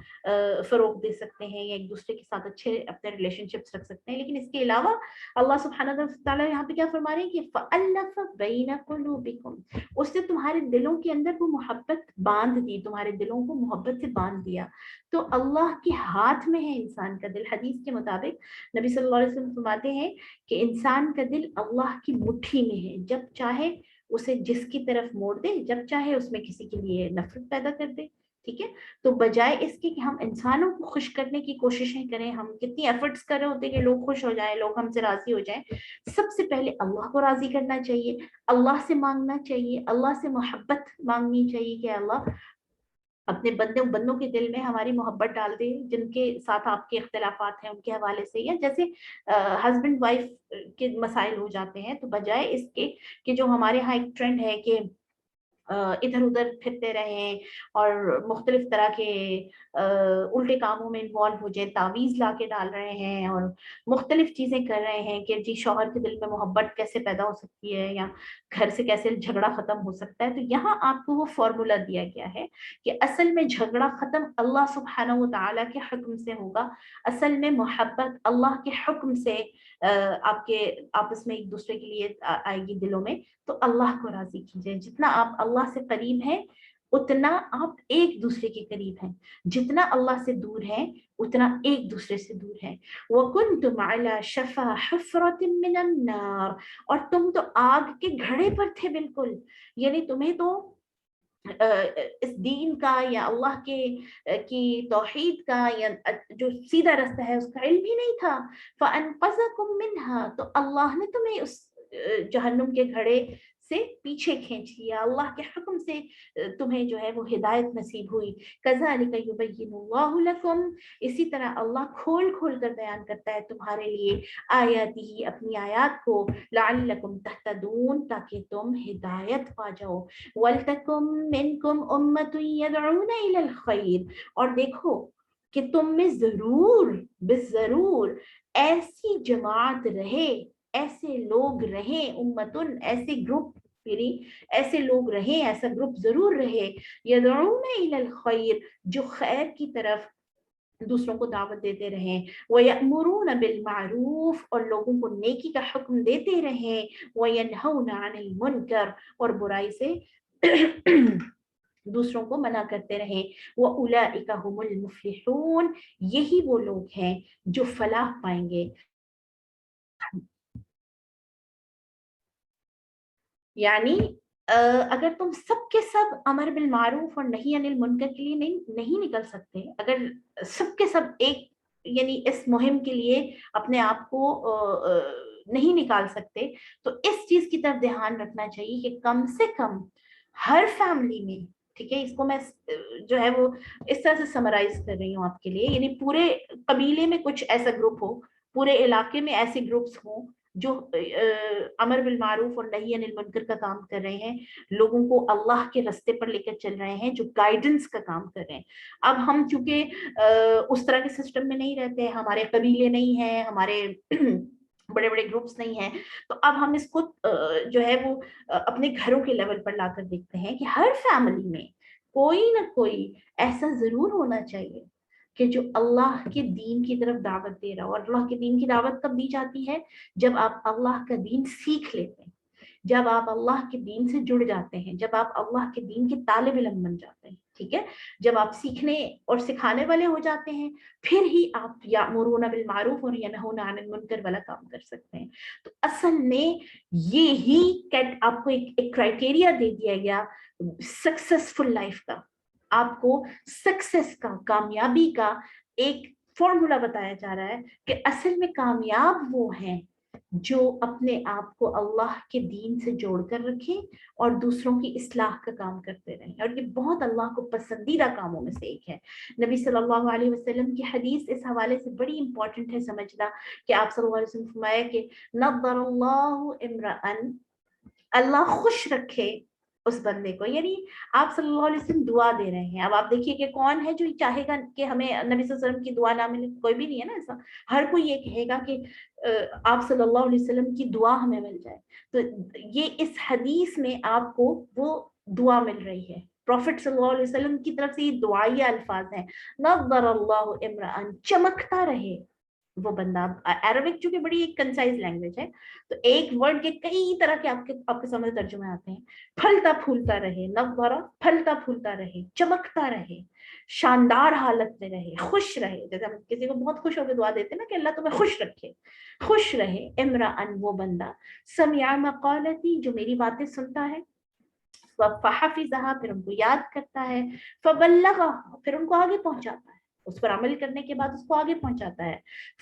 فروغ دے سکتے ہیں, یا ایک دوسرے کے ساتھ اچھے اپنے ریلیشن شپس رکھ سکتے ہیں. لیکن اس کے علاوہ اللہ سبحانہ وتعالیٰ یہاں پہ کیا فرما رہے ہیں کہ فَأَلَّفَ بَيْنَ قُلُوبِكُمْ, اس نے تمہارے دلوں کے اندر وہ محبت باندھ دی, تمہارے دلوں کو محبت سے باندھ دیا. تو اللہ کے ہاتھ میں ہے انسان کا دل. حدیث کے مطابق نبی صلی اللہ علیہ وسلم فرماتے ہیں کہ انسان کا دل اللہ کی مٹھی میں ہے, جب چاہے اسے جس کی طرف موڑ دے, جب چاہے اس میں کسی کے لیے نفرت پیدا کر دے. ٹھیک ہے, تو بجائے اس کے کہ ہم انسانوں کو خوش کرنے کی کوششیں کریں, ہم کتنی ایفرٹس کر رہے ہوتے ہیں کہ لوگ خوش ہو جائیں, لوگ ہم سے راضی ہو جائیں, سب سے پہلے اللہ کو راضی کرنا چاہیے, اللہ سے مانگنا چاہیے, اللہ سے محبت مانگنی چاہیے کہ اللہ اپنے بندوں کے دل میں ہماری محبت ڈال دے, جن کے ساتھ آپ کے اختلافات ہیں ان کے حوالے سے, یا جیسے ہسبینڈ وائف کے مسائل ہو جاتے ہیں, تو بجائے اس کے کہ جو ہمارے ہاں ایک ٹرینڈ ہے کہ ادھر ادھر پھرتے رہیں اور مختلف طرح کے الٹے کاموں میں انوالو ہو جائے, تعویذ لا کے ڈال رہے ہیں اور مختلف چیزیں کر رہے ہیں کہ جی شوہر کے دل میں محبت کیسے پیدا ہو سکتی ہے, یا گھر سے کیسے جھگڑا ختم ہو سکتا ہے. تو یہاں آپ کو وہ فارمولا دیا گیا ہے کہ اصل میں جھگڑا ختم اللہ سبحانہ و تعالیٰ کے حکم سے ہوگا, اصل میں محبت اللہ کے حکم سے آپ کے آپس میں ایک دوسرے کے لیے آئے گی دلوں میں. تو اللہ کو راضی کیجئے, جتنا آپ اللہ سے قریب ہیں اتنا آپ ایک دوسرے کے قریب ہیں, جتنا اللہ سے دور ہیں اتنا ایک دوسرے سے دور ہیں. وَكُنْتُمْ عَلَى شَفَا حُفْرَةٍ مِّنَ النَّارِ, اور تم تو آگ کے گھڑے پر تھے بالکل, یعنی تمہیں تو اس دین کا یا اللہ کی توحید کا یا جو سیدھا رستہ ہے اس کا علم ہی نہیں تھا. فَأَنْقَذَكُم مِّنْهَا, تو اللہ نے تمہیں اس جہنم کے گھڑے سے پیچھے کھینچ لیا, اللہ کے حکم سے تمہیں جو ہے وہ ہدایت نصیب ہوئی. كَذَلِكَ يُبَيِّنُ اللَّهُ لَكُمْ, اسی طرح اللہ کھول کھول کر بیان کرتا ہے تمہارے لیے آیاتہ, اپنی آیات کو, لَعَلَّكُمْ تَهْتَدُونَ, تاکہ تم ہدایت پا جاؤ. وَلْتَكُن مِّنكُمْ أُمَّةٌ يَدْعُونَ إِلَى الْخَيْرِ, اور دیکھو کہ تم میں ضرور ایسی جماعت رہے, ایسے لوگ رہیں, امتن ایسے گروپ یعنی ایسے لوگ رہیں، ایسا گروپ ضرور رہے، یدعون الی الخیر، جو خیر کی طرف دوسروں کو دعوت دیتے رہیں، وَيَأْمُرُونَ بِالْمَعْرُوفِ، اور لوگوں کو نیکی کا حکم دیتے رہیں، وَيَنْهَوْنَ عَنِ الْمُنْكَرِ، اور برائی سے دوسروں کو منع کرتے رہیں، وَأُولَئِكَ هُمُ الْمُفْلِحُونَ، یہی وہ لوگ ہیں جو فلاح پائیں گے۔ یعنی اگر تم سب کے سب امر بالمعروف اور نہی عن المنکر کے لیے نہیں نکل سکتے، اگر سب کے سب ایک یعنی اس مہم کے لیے اپنے آپ کو نہیں نکال سکتے، تو اس چیز کی طرف دھیان رکھنا چاہیے کہ کم سے کم ہر فیملی میں، ٹھیک ہے، اس کو میں جو ہے وہ اس طرح سے سمرائز کر رہی ہوں آپ کے لیے، یعنی پورے قبیلے میں کچھ ایسا گروپ ہو، پورے علاقے میں ایسے گروپس ہوں جو امر بالمعروف اور نہی عن المنکر کا کام کر رہے ہیں، لوگوں کو اللہ کے رستے پر لے کر چل رہے ہیں، جو گائیڈنس کا کام کر رہے ہیں۔ اب ہم چونکہ اس طرح کے سسٹم میں نہیں رہتے، ہمارے قبیلے نہیں ہیں، ہمارے بڑے بڑے گروپس نہیں ہیں، تو اب ہم اس کو جو ہے وہ اپنے گھروں کے لیول پر لا کر دیکھتے ہیں کہ ہر فیملی میں کوئی نہ کوئی ایسا ضرور ہونا چاہیے کہ جو اللہ کے دین کی طرف دعوت دے رہا ہو۔ اور اللہ کے دین کی دعوت کب دی جاتی ہے؟ جب آپ اللہ کا دین سیکھ لیتے ہیں، جب آپ اللہ کے دین سے جڑ جاتے ہیں، جب آپ اللہ کے دین کے طالب علم بن جاتے ہیں، ٹھیک ہے، جب آپ سیکھنے اور سکھانے والے ہو جاتے ہیں، پھر ہی آپ یامرون بالمعروف اور ینہون عن المنکر والا کام کر سکتے ہیں۔ تو اصل میں یہی آپ کو ایک کرائٹیریا دے دیا گیا سکسیسفل لائف کا، آپ کو سکسیس کا، کامیابی کا ایک فارمولا بتایا جا رہا ہے کہ اصل میں کامیاب وہ ہیں جو اپنے آپ کو اللہ کے دین سے جوڑ کر رکھیں اور دوسروں کی اصلاح کا کام کرتے رہیں، اور یہ بہت اللہ کو پسندیدہ کاموں میں سے ایک ہے۔ نبی صلی اللہ علیہ وسلم کی حدیث اس حوالے سے بڑی امپورٹنٹ ہے سمجھنا، کہ آپ صلی اللہ علیہ وسلم فرمایا کہ نظر اللہ امرأن، اللہ خوش رکھے اس بندے کو، یعنی آپ صلی اللہ علیہ وسلم دعا دے رہے ہیں۔ اب آپ دیکھیے کہ کون ہے جو چاہے گا کہ ہمیں نبی صلی اللہ علیہ وسلم کی دعا نہ ملے؟ کوئی بھی نہیں ہے نا ایسا، ہر کوئی یہ کہے گا کہ آپ صلی اللہ علیہ وسلم کی دعا ہمیں مل جائے۔ تو یہ اس حدیث میں آپ کو وہ دعا مل رہی ہے، پروفٹ صلی اللہ علیہ وسلم کی طرف سے یہ دعائیہ الفاظ ہیں، نظر اللہ امرأن، چمکتا رہے وہ بندہ۔ عربک چونکہ بڑی ایک کنسائز لینگویج ہے، تو ایک ورڈ کے کئی طرح کے آپ کے سامنے ترجمے آتے ہیں۔ پھلتا پھولتا رہے، نظارہ پھلتا پھولتا رہے، چمکتا رہے، شاندار حالت میں رہے، خوش رہے، جیسے ہم کسی کو بہت خوش ہو کے دعا دیتے ہیں نا کہ اللہ تمہیں خوش رکھے، خوش رہے۔ امرأن، وہ بندہ، سمع مقالتی، جو میری باتیں سنتا ہے، فحفظها، پھر ان کو یاد کرتا ہے، فبلغها، پھر ان کو آگے پہنچاتا ہے، اس پر عمل کرنے کے بعد اس کو آگے پہنچاتا ہے۔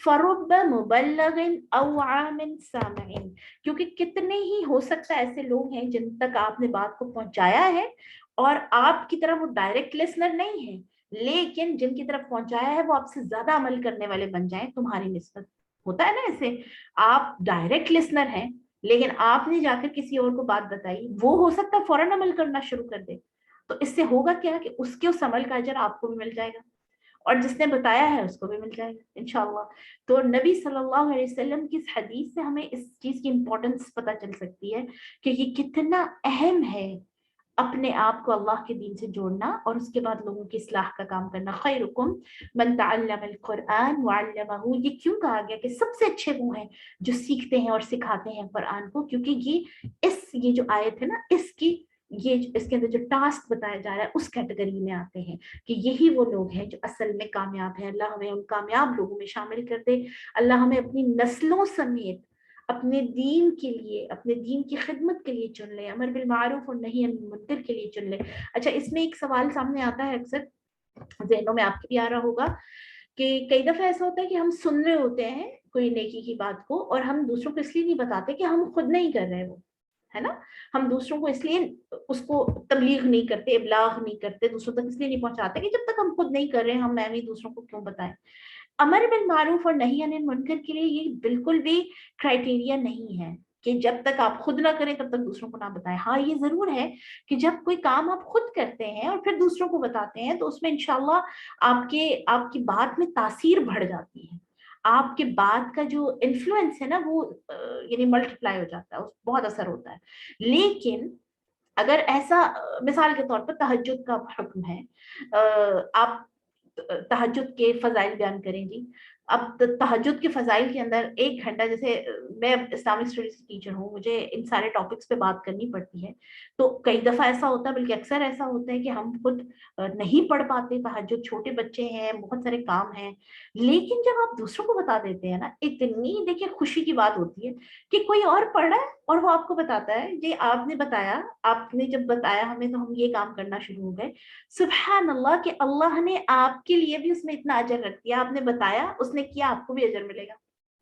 فرب مبلغ او عام سامع، کیونکہ کتنے ہی ہو سکتا ہے ایسے لوگ ہیں جن تک آپ نے بات کو پہنچایا ہے اور آپ کی طرف وہ ڈائریکٹ لسنر نہیں ہے، لیکن جن کی طرف پہنچایا ہے وہ آپ سے زیادہ عمل کرنے والے بن جائیں تمہاری نسبت۔ ہوتا ہے نا ایسے، آپ ڈائریکٹ لسنر ہیں لیکن آپ نے جا کر کسی اور کو بات بتائی، وہ ہو سکتا ہے فوراً عمل کرنا شروع کر دے، تو اس سے ہوگا کیا کہ اس کے اس عمل کا اجر آپ کو بھی مل جائے گا اور جس نے بتایا ہے اس کو بھی مل جائے گا انشاءاللہ۔ تو نبی صلی اللہ علیہ وسلم کی اس حدیث سے ہمیں اس چیز کی امپورٹنس پتہ چل سکتی ہے کہ یہ کتنا اہم ہے اپنے آپ کو اللہ کے دین سے جوڑنا اور اس کے بعد لوگوں کی اصلاح کا کام کرنا۔ خیرکم من تعلم القرآن وعلمہ، یہ کیوں کہا گیا کہ سب سے اچھے وہ ہیں جو سیکھتے ہیں اور سکھاتے ہیں قرآن کو؟ کیونکہ یہ جو آیت ہے نا، اس کے اندر جو ٹاسک بتایا جا رہا ہے اس کیٹیگری میں آتے ہیں کہ یہی وہ لوگ ہیں جو اصل میں کامیاب ہیں۔ اللہ ہمیں ان کامیاب لوگوں میں شامل کر دے، اللہ ہمیں اپنی نسلوں سمیت اپنے دین کے لیے، اپنے دین کی خدمت کے لیے چن لے، امر بالمعروف اور نہی عن المنکر کے لیے چن لے۔ اچھا، اس میں ایک سوال سامنے آتا ہے، اکثر ذہنوں میں آپ کے بھی آ رہا ہوگا کہ کئی دفعہ ایسا ہوتا ہے کہ ہم سن رہے ہوتے ہیں کوئی نیکی کی بات کو اور ہم دوسروں کو اس لیے نہیں بتاتے کہ ہم خود نہیں کر رہے، وہ ہے نا، ہم دوسروں کو اس لیے اس کو تبلیغ نہیں کرتے، ابلاغ نہیں کرتے، دوسروں تک اس لیے نہیں پہنچاتے کہ جب تک ہم خود نہیں کر رہے ہم میں بھی دوسروں کو کیوں بتائیں۔ امر بالمعروف اور نہی عن المنکر کے لیے یہ بالکل بھی کرائٹیریا نہیں ہے کہ جب تک آپ خود نہ کریں تب تک دوسروں کو نہ بتائیں۔ ہاں یہ ضرور ہے کہ جب کوئی کام آپ خود کرتے ہیں اور پھر دوسروں کو بتاتے ہیں تو اس میں انشاءاللہ آپ کی بات میں تاثیر بڑھ جاتی ہے، آپ کے بات کا جو انفلوئنس ہے نا وہ یعنی ملٹیپلائی ہو جاتا ہے، بہت اثر ہوتا ہے. لیکن اگر ایسا مثال کے طور پر تہجد کا حکم ہے، آپ تہجد کے فضائل بیان کریں جی. اب تہجد کے فضائل کے اندر 1 گھنٹہ، جیسے میں اسلامک اسٹڈیز کی ٹیچر ہوں، مجھے ان سارے ٹاپکس پہ بات کرنی پڑتی ہے، تو کئی دفعہ ایسا ہوتا ہے، بلکہ اکثر ایسا ہوتا ہے کہ ہم خود نہیں پڑھ پاتے تہجد، چھوٹے بچے ہیں، بہت سارے کام ہیں. لیکن جب آپ دوسروں کو بتا دیتے ہیں نا، اتنی دیکھیے خوشی کی بات ہوتی ہے کہ کوئی اور پڑھ رہا ہے اور وہ آپ کو بتاتا ہے جی آپ نے بتایا، آپ نے جب بتایا ہمیں تو ہم یہ کام کرنا شروع ہو گئے. سبحان اللہ کہ اللہ نے آپ کے لیے بھی اس میں اتنا اجر رکھ دیا، آپ نے بتایا، اس نے کیا، آپ کو بھی اجر ملے گا.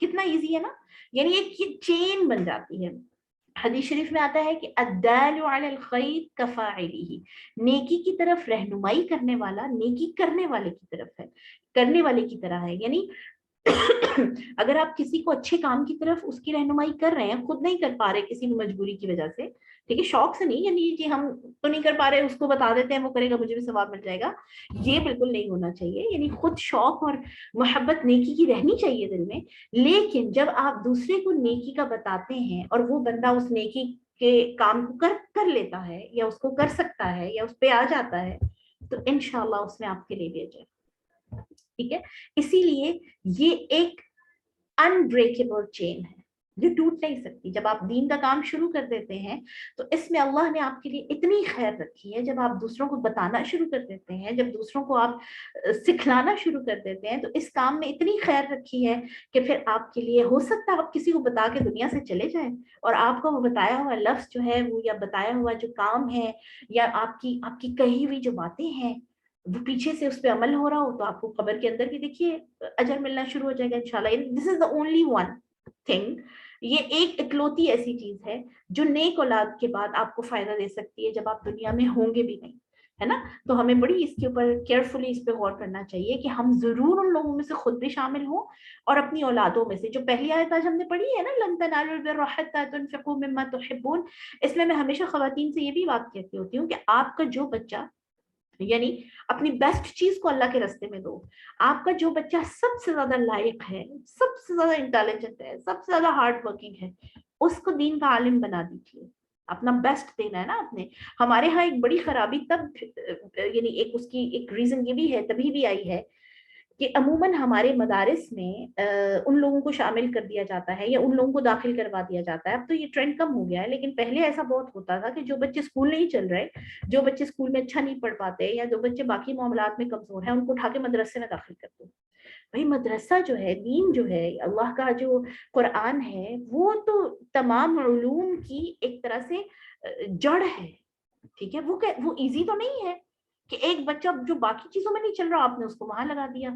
کتنا ایزی ہے نا. یعنی ایک یہ چین بن جاتی ہے. حدیث شریف میں آتا ہے کہ الدال علی الخیر کفاعلہ، نیکی کی طرف رہنمائی کرنے والا نیکی کرنے والے کی طرف ہے، کرنے والے کی طرح ہے. یعنی اگر آپ کسی کو اچھے کام کی طرف اس کی رہنمائی کر رہے ہیں، خود نہیں کر پا رہے کسی مجبوری کی وجہ سے، ٹھیک ہے، شوق سے نہیں، یعنی جی ہم تو نہیں کر پا رہے، اس کو بتا دیتے ہیں وہ کرے گا مجھے بھی ثواب مل جائے گا، یہ بالکل نہیں ہونا چاہیے. یعنی خود شوق اور محبت نیکی کی رہنی چاہیے دل میں. لیکن جب آپ دوسرے کو نیکی کا بتاتے ہیں اور وہ بندہ اس نیکی کے کام کو کر لیتا ہے، یا اس کو کر سکتا ہے، یا اس پہ آ جاتا ہے، تو انشاءاللہ اس میں آپ کے لیے بھی اجر. ٹھیک ہے. اسی لیے یہ ایک انبریکیبل چین ہے جو ٹوٹ نہیں سکتی. جب آپ دین کا کام شروع کر دیتے ہیں تو اس میں اللہ نے آپ کے لیے اتنی خیر رکھی ہے. جب آپ دوسروں کو بتانا شروع کر دیتے ہیں، جب دوسروں کو آپ سکھلانا شروع کر دیتے ہیں، تو اس کام میں اتنی خیر رکھی ہے کہ پھر آپ کے لیے ہو سکتا ہے آپ کسی کو بتا کے دنیا سے چلے جائیں اور آپ کا وہ بتایا ہوا لفظ جو ہے وہ، یا بتایا ہوا جو کام ہے، یا آپ کی کہی ہوئی جو باتیں ہیں، وہ پیچھے سے اس پہ عمل ہو رہا ہو، تو آپ کو قبر کے اندر بھی دیکھیے اجر ملنا شروع ہو جائے گا انشاءاللہ. دس از دا اونلی ون تھنگ. یہ ایک اکلوتی ایسی چیز ہے جو نیک اولاد کے بعد آپ کو فائدہ دے سکتی ہے جب آپ دنیا میں ہوں گے بھی نہیں، ہے نا. تو ہمیں بڑی اس کے اوپر کیئرفلی اس پہ غور کرنا چاہیے کہ ہم ضرور ان لوگوں میں سے خود بھی شامل ہوں، اور اپنی اولادوں میں سے. جو پہلی آیت آج ہم نے پڑھی ہے نا، لن تنالوا البر حتى تنفقوا مما تحبون، اس میں ہمیشہ خواتین سے یہ بھی بات کہتی ہوتی ہوں کہ آپ کا جو بچہ، یعنی اپنی بیسٹ چیز کو اللہ کے راستے میں دو. آپ کا جو بچہ سب سے زیادہ لائق ہے، سب سے زیادہ انٹیلیجنٹ ہے، سب سے زیادہ ہارڈ ورکنگ ہے، اس کو دین کا عالم بنا دیجیے. اپنا بیسٹ دینا ہے نا آپ نے. ہمارے ہاں ایک بڑی خرابی تب، یعنی ایک اس کی ایک ریزن یہ بھی ہے، تبھی بھی آئی ہے کہ عموماً ہمارے مدارس میں ان لوگوں کو شامل کر دیا جاتا ہے یا ان لوگوں کو داخل کروا دیا جاتا ہے. اب تو یہ ٹرینڈ کم ہو گیا ہے، لیکن پہلے ایسا بہت ہوتا تھا کہ جو بچے اسکول نہیں چل رہے، جو بچے اسکول میں اچھا نہیں پڑھ پاتے، یا جو بچے باقی معاملات میں کمزور ہیں، ان کو اٹھا کے مدرسے میں داخل کر دو. بھائی مدرسہ جو ہے، دین جو ہے، اللہ کا جو قرآن ہے، وہ تو تمام علوم کی ایک طرح سے جڑ ہے. ٹھیک ہے. وہ ایزی تو نہیں ہے کہ ایک بچہ جو باقی چیزوں میں نہیں چل رہا آپ نے اس کو وہاں لگا دیا.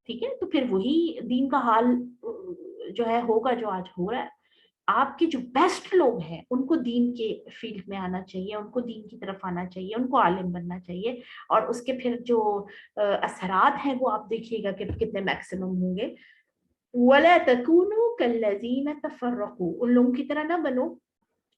ٹھیک ہے. تو پھر وہی دین کا حال جو ہے ہوگا جو آج ہو رہا ہے. آپ کے جو بیسٹ لوگ ہیں ان کو دین کے فیلڈ میں آنا چاہیے، ان کو دین کی طرف آنا چاہیے، ان کو عالم بننا چاہیے، اور اس کے پھر جو اثرات ہیں وہ آپ دیکھیے گا کہ کتنے میکسیمم ہوں گے. وَلَا تَكُونُوا كَالَّذِينَ تَفَرَّقُوا، ان لوگوں کی طرح نہ بنو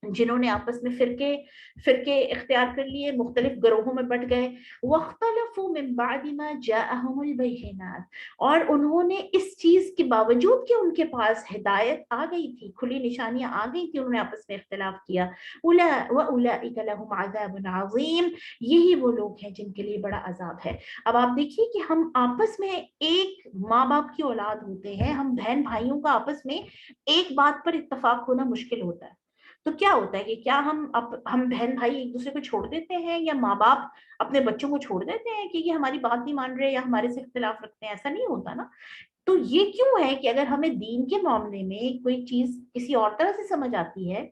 جنہوں نے آپس میں فرقے اختیار کر لیے، مختلف گروہوں میں بٹ گئے. وَاخْتَلَفُوا مِن بَعْدِ مَا جَاءَهُمُ الْبَيِّنَاتُ، اور انہوں نے اس چیز کے باوجود کہ ان کے پاس ہدایت آ گئی تھی، کھلی نشانیاں آ گئی تھی، انہوں نے آپس میں اختلاف کیا. وَأُولَٰئِكَ لَهُمْ عَذَابٌ عَظِيمٌ، یہی وہ لوگ ہیں جن کے لیے بڑا عذاب ہے. اب آپ دیکھیے کہ ہم آپس میں ایک ماں باپ کی اولاد ہوتے ہیں، ہم بہن بھائیوں کا آپس میں ایک بات پر اتفاق ہونا مشکل ہوتا ہے. تو کیا ہوتا ہے کہ کیا ہم بہن بھائی ایک دوسرے کو چھوڑ دیتے ہیں، یا ماں باپ اپنے بچوں کو چھوڑ دیتے ہیں کہ یہ ہماری بات نہیں مان رہے یا ہمارے سے اختلاف رکھتے ہیں؟ ایسا نہیں ہوتا نا. تو یہ کیوں ہے کہ اگر ہمیں دین کے معاملے میں کوئی چیز کسی اور طرح سے سمجھ آتی ہے،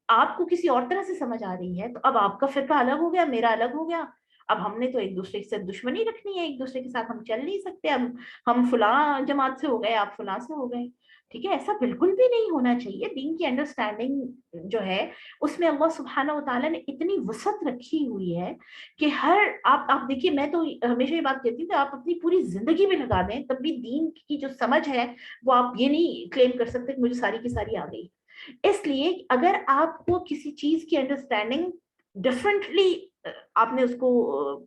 آپ کو کسی اور طرح سے سمجھ آ رہی ہے، تو اب آپ کا فرقہ الگ ہو گیا، میرا الگ ہو گیا، اب ہم نے تو ایک دوسرے سے دشمنی رکھنی ہے، ایک دوسرے کے ساتھ ہم چل نہیں سکتے، اب ہم فلاں جماعت سے ہو گئے، آپ فلاں سے ہو گئے. ٹھیک ہے. ایسا بالکل بھی نہیں ہونا چاہیے. دین کی انڈرسٹینڈنگ جو ہے اس میں اللہ سبحانہ و تعالیٰ نے اتنی وسعت رکھی ہوئی ہے کہ ہر آپ دیکھیے، میں تو ہمیشہ یہ بات کہتی ہوں کہ آپ اپنی پوری زندگی میں لگا دیں تب بھی دین کی جو سمجھ ہے وہ آپ یہ نہیں کلیم کر سکتے کہ مجھے ساری کی ساری آ گئی. اس لیے اگر آپ کو کسی چیز کی انڈرسٹینڈنگ ڈفرینٹلی آپ نے اس کو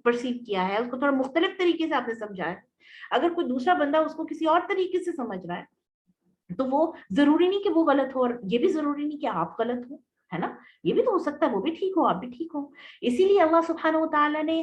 پرسیو کیا ہے، اس کو تھوڑا مختلف طریقے سے آپ نے سمجھا ہے، اگر کوئی دوسرا بندہ اس کو کسی اور طریقے سے سمجھ رہا ہے تو وہ ضروری نہیں کہ وہ غلط ہو، اور یہ بھی ضروری نہیں کہ آپ غلط ہو، ہے نا، یہ بھی تو ہو سکتا ہے وہ بھی ٹھیک ہو آپ بھی ٹھیک ہو۔ اسی لیے اللہ سبحانہ و تعالیٰ نے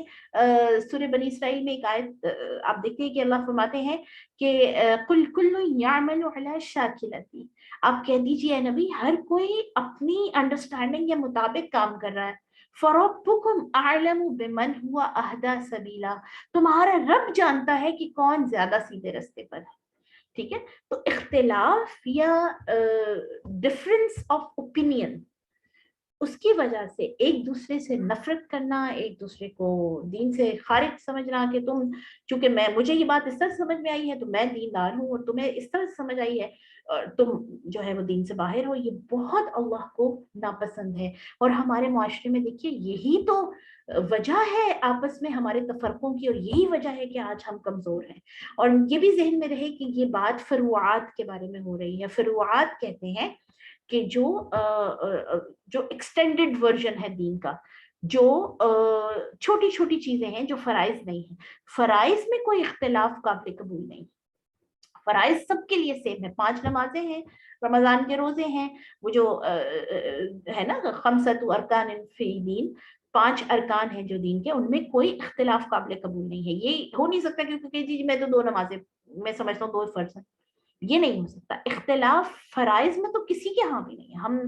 سورہ بنی اسرائیل میں ایک آیت آپ دیکھتے ہیں کہ اللہ فرماتے ہیں کہ قل کل یعمل علی شاکلتی، آپ کہہ دیجیے اے نبی ہر کوئی اپنی انڈرسٹینڈنگ کے مطابق کام کر رہا ہے، فربکم اعلم بمن هو اہدی سبیلا، تمہارا رب جانتا ہے کہ کون زیادہ سیدھے رستے پر ہے۔ ٹھیک ہے، تو اختلاف یا ڈفرنس آف اوپینین، اس کی وجہ سے ایک دوسرے سے نفرت کرنا، ایک دوسرے کو دین سے خارج سمجھنا کہ تم چونکہ مجھے یہ بات اس طرح سمجھ میں آئی ہے تو میں دیندار ہوں، اور تمہیں اس طرح سمجھ آئی ہے اور تم جو ہے وہ دین سے باہر ہو، یہ بہت اللہ کو ناپسند ہے۔ اور ہمارے معاشرے میں دیکھیے یہی تو وجہ ہے آپس میں ہمارے تفرقوں کی، اور یہی وجہ ہے کہ آج ہم کمزور ہیں۔ اور یہ بھی ذہن میں رہے کہ یہ بات فروعات کے بارے میں ہو رہی ہے۔ فروعات کہتے ہیں کہ جو ایکسٹینڈڈ ورژن ہے دین کا، جو چھوٹی چھوٹی چیزیں ہیں جو فرائض نہیں ہیں۔ فرائض میں کوئی اختلاف قابل قبول نہیں، فرائض سب کے لیے سیم ہے، 5 نمازیں ہیں، رمضان کے روزے ہیں، وہ جو ہے نا خمسۃ ارکان فی دین، 5 ارکان ہیں جو دین کے، ان میں کوئی اختلاف قابل قبول نہیں ہے۔ یہ ہو نہیں سکتا کیونکہ جی میں تو 2 نمازیں میں سمجھتا ہوں 2 فرض ہیں، یہ نہیں ہو سکتا۔ اختلاف فرائض میں تو کسی کے ہاں بھی نہیں ہے۔ ہم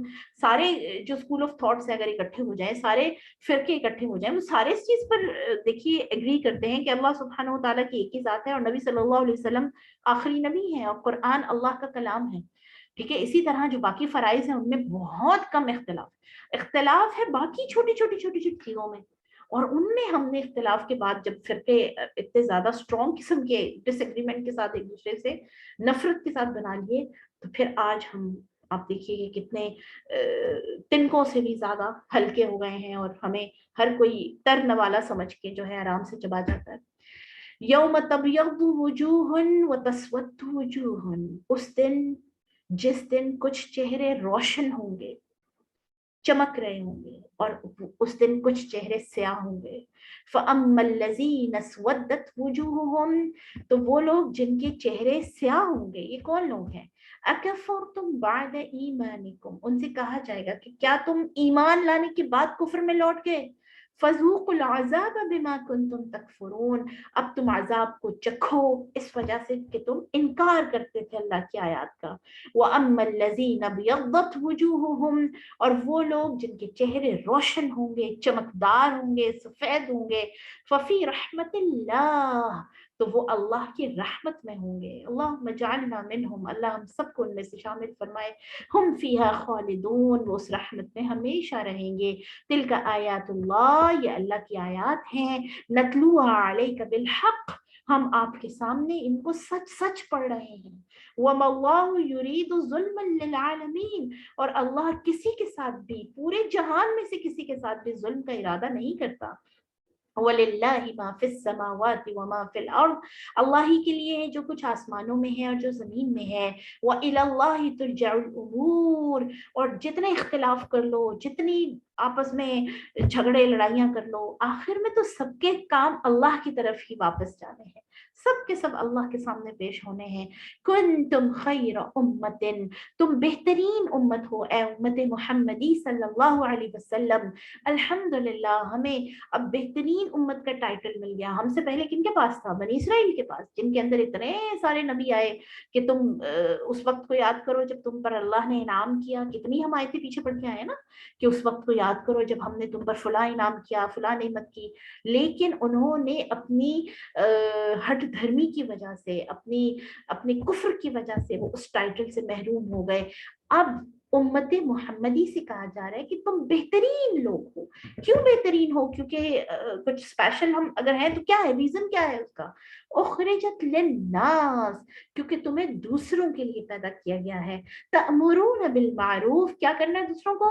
سارے جو اسکول آف تھاٹس اگر اکٹھے ہو جائیں، سارے فرقے اکٹھے ہو جائیں، وہ سارے اس چیز پر دیکھیے ایگری کرتے ہیں کہ اللہ سبحانہ و تعالیٰ کی ایک ہی ذات ہے، اور نبی صلی اللہ علیہ وسلم آخری نبی ہے، اور قرآن اللہ کا کلام ہے۔ ٹھیک ہے، اسی طرح جو باقی فرائض ہیں ان میں بہت کم اختلاف ہے باقی چھوٹی چھوٹی چھوٹی چھوٹی چیزوں میں، اور ان میں ہم نے اختلاف کے بعد جب فرقے اتنے زیادہ اسٹرانگ قسم کے ڈس ایگریمنٹ کے ساتھ ایک دوسرے سے نفرت کے ساتھ بنا لیے، تو پھر آج ہم آپ دیکھیے کہ کتنے تنکوں سے بھی زیادہ ہلکے ہو گئے ہیں، اور ہمیں ہر کوئی تر نوالا سمجھ کے جو ہے آرام سے چبا جاتا ہے۔ یوم تبیض وجوہ وتسود وجوہ، اس دن جس دن کچھ چہرے روشن ہوں گے، چمک رہے ہوں گے، اور اس دن کچھ چہرے سیاہ ہوں گے۔ فَأَمَّا الَّذِينَ اسْوَدَّتْ وُجُوهُهُمْ، تو وہ لوگ جن کے چہرے سیاہ ہوں گے، یہ کون لوگ ہیں؟ أَكَفَرْتُمْ بَعْدَ إِيمَانِكُمْ، ان سے کہا جائے گا کہ کیا تم ایمان لانے کے بعد کفر میں لوٹ گئے؟ فَذُوقُوا الْعَذَابَ بِمَا كُنْتُمْ تَكْفُرُونَ، اب تم عذاب کو چکھو اس وجہ سے کہ تم انکار کرتے تھے اللہ کی آیات کا۔ وَأَمَّا الَّذِينَ ابْيَضَّتْ وُجُوهُهُمْ، اور وہ لوگ جن کے چہرے روشن ہوں گے، چمکدار ہوں گے، سفید ہوں گے، ففی رحمت اللہ، تو وہ اللہ کی رحمت میں ہوں گے۔ اللہم اجعلنا منہم، اللہ ہم سب کو ان میں سے شامل فرمائے۔ ہم فیہا خالدون، وہ اس رحمت میں ہمیشہ رہیں گے۔ تلک آیات اللہ، یہ اللہ کی آیات ہیں، نتلوہا علیک بالحق، ہم آپ کے سامنے ان کو سچ سچ پڑھ رہے ہیں۔ وَمَا اللَّهُ يُرِيدُ ظُلْمًا لِلْعَالَمِينَ، اور اللہ کسی کے ساتھ بھی، پورے جہان میں سے کسی کے ساتھ بھی ظلم کا ارادہ نہیں کرتا۔ وَلِلَّهِ مَا فِي السَّمَاوَاتِ وَمَا فِي الْأَرْضِ، اللہ ہی کے لیے ہے جو کچھ آسمانوں میں ہے اور جو زمین میں ہے۔ وَإِلَى اللَّهِ تُرْجَعُ الْأُمُورُ، اور جتنے اختلاف کر لو، جتنی آپس میں جھگڑے لڑائیاں کر لو، آخر میں تو سب کے کام اللہ کی طرف ہی واپس جانے ہیں، سب کے سب اللہ کے سامنے پیش ہونے ہیں۔ کنتم خیر امت، تم بہترین امت ہو اے امت محمدی صلی اللہ علیہ وسلم۔ الحمدللہ ہمیں اب بہترین امت کا ٹائٹل مل گیا۔ ہم سے پہلے کن کے پاس تھا؟ بنی اسرائیل کے پاس، جن کے اندر اتنے سارے نبی آئے کہ تم اس وقت کو یاد کرو جب تم پر اللہ نے انعام کیا، کتنی ہم آیتیں پیچھے پڑھ کے آئے نا کہ اس وقت کو یاد کرو جب ہم نے تم پر فلاں انعام کیا، فلاں نعمت کی، لیکن انہوں نے اپنی ہٹ دھرمی کی وجہ سے، اپنے کفر کی وجہ سے وہ اس ٹائٹل سے محروم ہو گئے۔ اب امت محمدی سے کہا جا رہا ہے کہ تم بہترین لوگ ہو۔ کیوں بہترین ہو؟ کیونکہ کچھ اسپیشل ہم اگر ہیں تو کیا ہے ریزن، کیا ہے اس کا؟ اخرجت للناس، کیونکہ تمہیں دوسروں کے لیے پیدا کیا گیا ہے۔ تأمرون بالمعروف، کیا کرنا ہے؟ دوسروں کو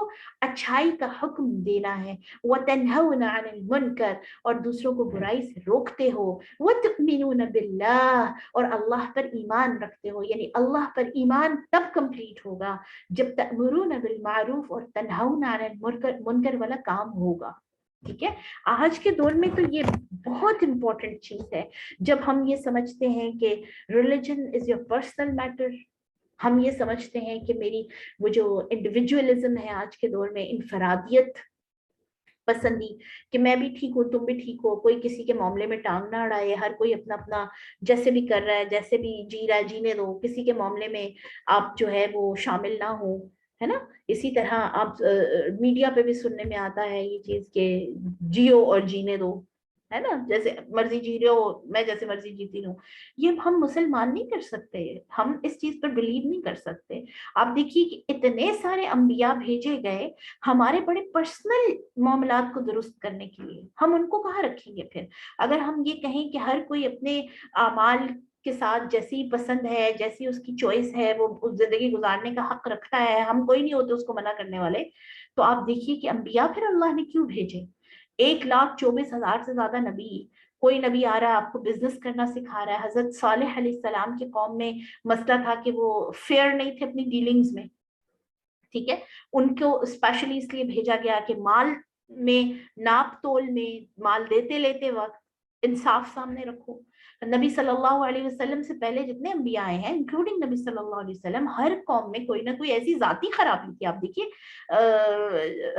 اچھائی کا حکم دینا ہے۔ وتنہون عن المنکر، اور دوسروں کو برائی سے روکتے ہو۔ وتؤمنون باللہ، اور اللہ پر ایمان رکھتے ہو، یعنی اللہ پر ایمان تب کمپلیٹ ہوگا جب تأمرون بالمعروف اور تنہون عن المنکر والا کام ہوگا۔ ٹھیک ہے. آج کے دور میں تو یہ بہت امپورٹنٹ چیز ہے جب ہم یہ سمجھتے ہیں کہ religion is your personal matter. ہم یہ سمجھتے ہیں کہ میری وہ جو انڈیویجولزم ہے آج کے دور میں، انفرادیت پسندی، کہ میں بھی ٹھیک ہوں تم بھی ٹھیک ہو، کوئی کسی کے معاملے میں ٹانگ نہ اڑائے، ہر کوئی اپنا اپنا جیسے بھی کر رہا ہے جیسے بھی جی رہا ہے جینے دو، کسی کے معاملے میں آپ جو ہے وہ شامل نہ ہو، ہے نا. اسی طرح آپ میڈیا پہ بھی سننے میں آتا ہے یہ چیز کہ جیو اور جینے دو، ہے نا، جیسے مرضی جی رہے ہو میں جیسے مرضی جیتی ہوں. یہ ہم مسلمان نہیں کر سکتے، ہم اس چیز پر بلیو نہیں کر سکتے. آپ دیکھیے کہ اتنے سارے انبیاء بھیجے گئے ہمارے بڑے پرسنل معاملات کو درست کرنے کے لیے، ہم ان کو کہاں رکھیں گے پھر؟ اگر ہم یہ کہیں کہ ہر کوئی اپنے اعمال کے ساتھ جیسی پسند ہے، جیسی اس کی چوائس ہے، وہ اس زندگی گزارنے کا حق رکھتا ہے، ہم کوئی نہیں ہوتے اس کو منع کرنے والے، تو آپ دیکھیے کہ انبیاء پھر اللہ نے کیوں بھیجے؟ 1,24,000 سے زیادہ نبی. کوئی نبی آ رہا ہے آپ کو بزنس کرنا سکھا رہا ہے. حضرت صالح علیہ السلام کی قوم میں مسئلہ تھا کہ وہ فیئر نہیں تھے اپنی ڈیلنگز میں، ٹھیک ہے. ان کو اسپیشلی اس لیے بھیجا گیا کہ مال میں، ناپ تول میں، مال دیتے لیتے وقت انصاف سامنے رکھو. نبی صلی اللہ علیہ وسلم سے پہلے جتنے انبیاء آئے ہیں انکلوڈنگ نبی صلی اللہ علیہ وسلم، ہر قوم میں کوئی نہ کوئی ایسی ذاتی خرابی تھی. آپ دیکھیے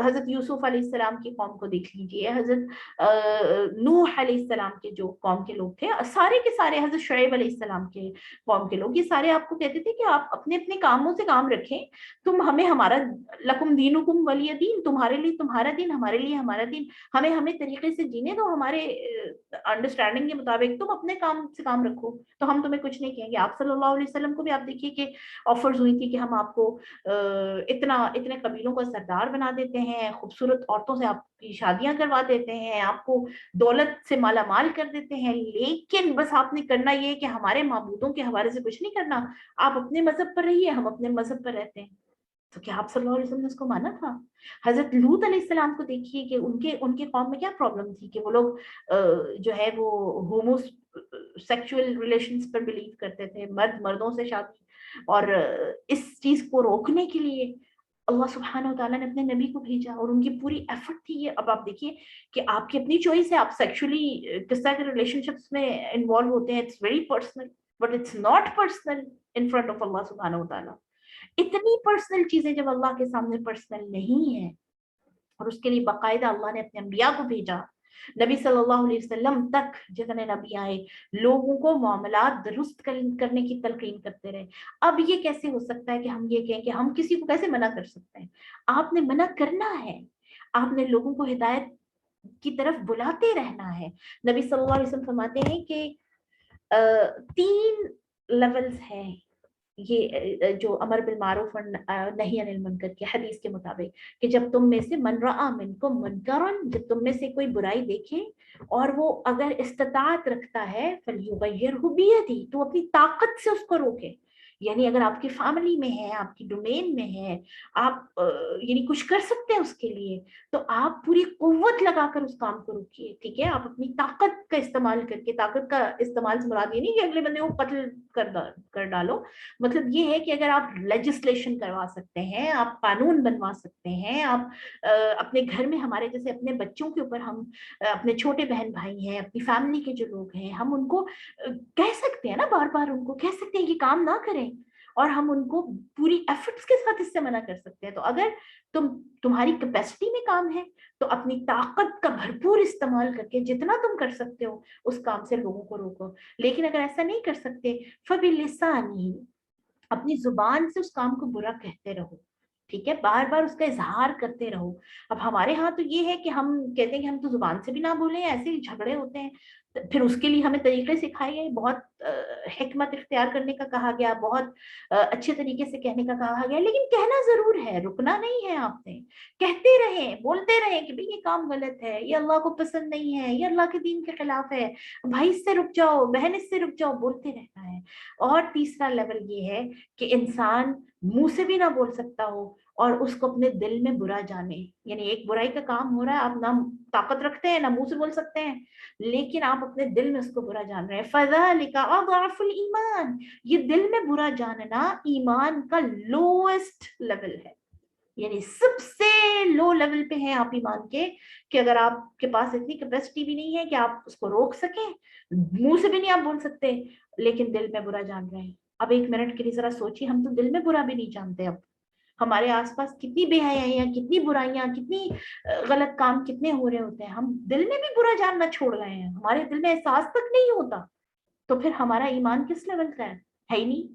حضرت یوسف علیہ السلام کی قوم کو دیکھ لیجیے، حضرت نوح علیہ السلام کے جو قوم کے لوگ تھے سارے کے سارے، حضرت شعیب علیہ السلام کے قوم کے لوگ، یہ سارے آپ کو کہتے تھے کہ آپ اپنے اپنے کاموں سے کام رکھیں، تم ہمیں ہمارا لکم دینکم ولی دین، تمہارے لیے تمہارا دین، ہمارے لیے ہمارا دین، ہمیں طریقے سے جینے دو ہمارے انڈرسٹینڈنگ کے مطابق، تم اپنے کام سے کام رکھو تو ہم تمہیں کچھ نہیں کہیں گے. آپ صلی اللہ علیہ وسلم کو بھی آپ دیکھیے کہ آفرز ہوئی تھی کہ ہم آپ کو اتنے قبیلوں کا سردار بنا دیتے ہیں، خوبصورت عورتوں سے آپ کی شادیاں کروا دیتے ہیں، آپ کو دولت سے مالا مال کر دیتے ہیں، لیکن بس آپ نے کرنا یہ کہ ہمارے معبودوں کے حوالے سے کچھ نہیں کرنا، آپ اپنے مذہب پر رہیے، ہم اپنے مذہب پر رہتے ہیں. تو کیا آپ صلی اللہ علیہ وسلم نے اس کو مانا تھا؟ حضرت لوط علیہ السلام کو دیکھیے کہ ان کے قوم میں کیا پرابلم تھی کہ وہ لوگ جو ہے وہ ہومو سیکچوئل ریلیشنز پر بلیو کرتے تھے، مرد مردوں سے شادی. اور اس چیز کو روکنے کے لیے اللہ سبحانہ وتعالیٰ نے اپنے نبی کو بھیجا، اور ان کی پوری ایفرٹ تھی یہ. اب آپ دیکھیے کہ آپ کی اپنی چوائس ہے، آپ سیکچولی کس طرح کے ریلیشن شپس میں انوالو ہوتے ہیں، it's very personal, but it's not personal in front of Allah سبحانہ وتعالیٰ. اتنی پرسنل چیزیں جب اللہ کے سامنے پرسنل نہیں ہے، اور اس کے لیے باقاعدہ اللہ نے اپنے انبیاء کو بھیجا، نبی صلی اللہ علیہ وسلم تک جتنے نبی آئے لوگوں کو معاملات درست کرنے کی تلقین کرتے رہے. اب یہ کیسے ہو سکتا ہے کہ ہم یہ کہیں کہ ہم کسی کو کیسے منع کر سکتے ہیں؟ آپ نے منع کرنا ہے، آپ نے لوگوں کو ہدایت کی طرف بلاتے رہنا ہے. نبی صلی اللہ علیہ وسلم فرماتے ہیں کہ 3 لیولز ہیں یہ جو امر بالمعروف اور نہی عن المنکر کی حدیث کے مطابق، کہ جب تم میں سے من رأى منکم منکرا، جب تم میں سے کوئی برائی دیکھے اور وہ اگر استطاعت رکھتا ہے فلیغیرہ بیدہ، تو اپنی طاقت سے اس کو روکے. یعنی اگر آپ کی فیملی میں ہے، آپ کی ڈومین میں ہے، آپ یعنی کچھ کر سکتے ہیں اس کے لیے، تو آپ پوری قوت لگا کر اس کام کو روکیے. ٹھیک ہے، آپ اپنی طاقت کا استعمال کر کے، طاقت کا استعمال سے مراد یہ نہیں کہ اگلے بندے کو قتل کر ڈالو، مطلب یہ ہے کہ اگر آپ لیجسلیشن کروا سکتے ہیں، آپ قانون بنوا سکتے ہیں، آپ اپنے گھر میں، ہمارے جیسے اپنے بچوں کے اوپر، ہم اپنے چھوٹے بہن بھائی ہیں، اپنی فیملی کے جو لوگ ہیں، ہم ان کو کہہ سکتے ہیں نا، بار بار ان کو کہہ سکتے ہیں کہ کام نہ کریں، اور ہم ان کو پوری ایفرٹس کے ساتھ اس سے منع کر سکتے ہیں. تو اگر تمہاری کیپیسٹی میں کام ہے تو اپنی طاقت کا بھرپور استعمال کر کے جتنا تم کر سکتے ہو اس کام سے لوگوں کو روکو. لیکن اگر ایسا نہیں کر سکتے فبلسانہ، اپنی زبان سے اس کام کو برا کہتے رہو. ٹھیک ہے، بار بار اس کا اظہار کرتے رہو. اب ہمارے ہاں تو یہ ہے کہ ہم کہتے ہیں کہ ہم تو زبان سے بھی نہ بولیں، ایسے ہی جھگڑے ہوتے ہیں. پھر اس کے لیے ہمیں طریقے سکھائے گئے، بہت حکمت اختیار کرنے کا کہا گیا، بہت اچھے طریقے سے کہنے کا کہا گیا، لیکن کہنا ضرور ہے، رکنا نہیں ہے. آپ نے کہتے رہیں، بولتے رہیں کہ بھئی یہ کام غلط ہے، یہ اللہ کو پسند نہیں ہے، یہ اللہ کے دین کے خلاف ہے، بھائی اس سے رک جاؤ، بہن اس سے رک جاؤ، بولتے رہنا ہے. اور تیسرا لیول یہ ہے کہ انسان منہ سے بھی نہ بول سکتا ہو اور اس کو اپنے دل میں برا جانے. یعنی ایک برائی کا کام ہو رہا ہے، آپ نہ طاقت رکھتے ہیں نہ منہ سے بول سکتے ہیں، لیکن آپ اپنے دل میں اس کو برا جان رہے ہیں. فَذَلِكَ أَضْعَفُ الْإِيمَانِ، یہ دل میں برا جاننا ایمان کا لوئسٹ لیول ہے. یعنی سب سے لو لیول پہ ہیں آپ ایمان کے کہ اگر آپ کے پاس اتنی کیپیسٹی بھی نہیں ہے کہ آپ اس کو روک سکیں، منہ سے بھی نہیں آپ بول سکتے، لیکن دل میں برا جان رہے ہیں. اب ایک منٹ کے لیے ذرا سوچیے، ہم تو دل میں برا بھی نہیں جانتے. اب ہمارے آس پاس کتنی بے حیائیاں، کتنی برائیاں، کتنی غلط کام کتنے ہو رہے ہوتے ہیں، ہم دل میں بھی برا جاننا چھوڑ گئے ہیں، ہمارے دل میں احساس تک نہیں ہوتا. تو پھر ہمارا ایمان کس لیول کا ہے ہی نہیں،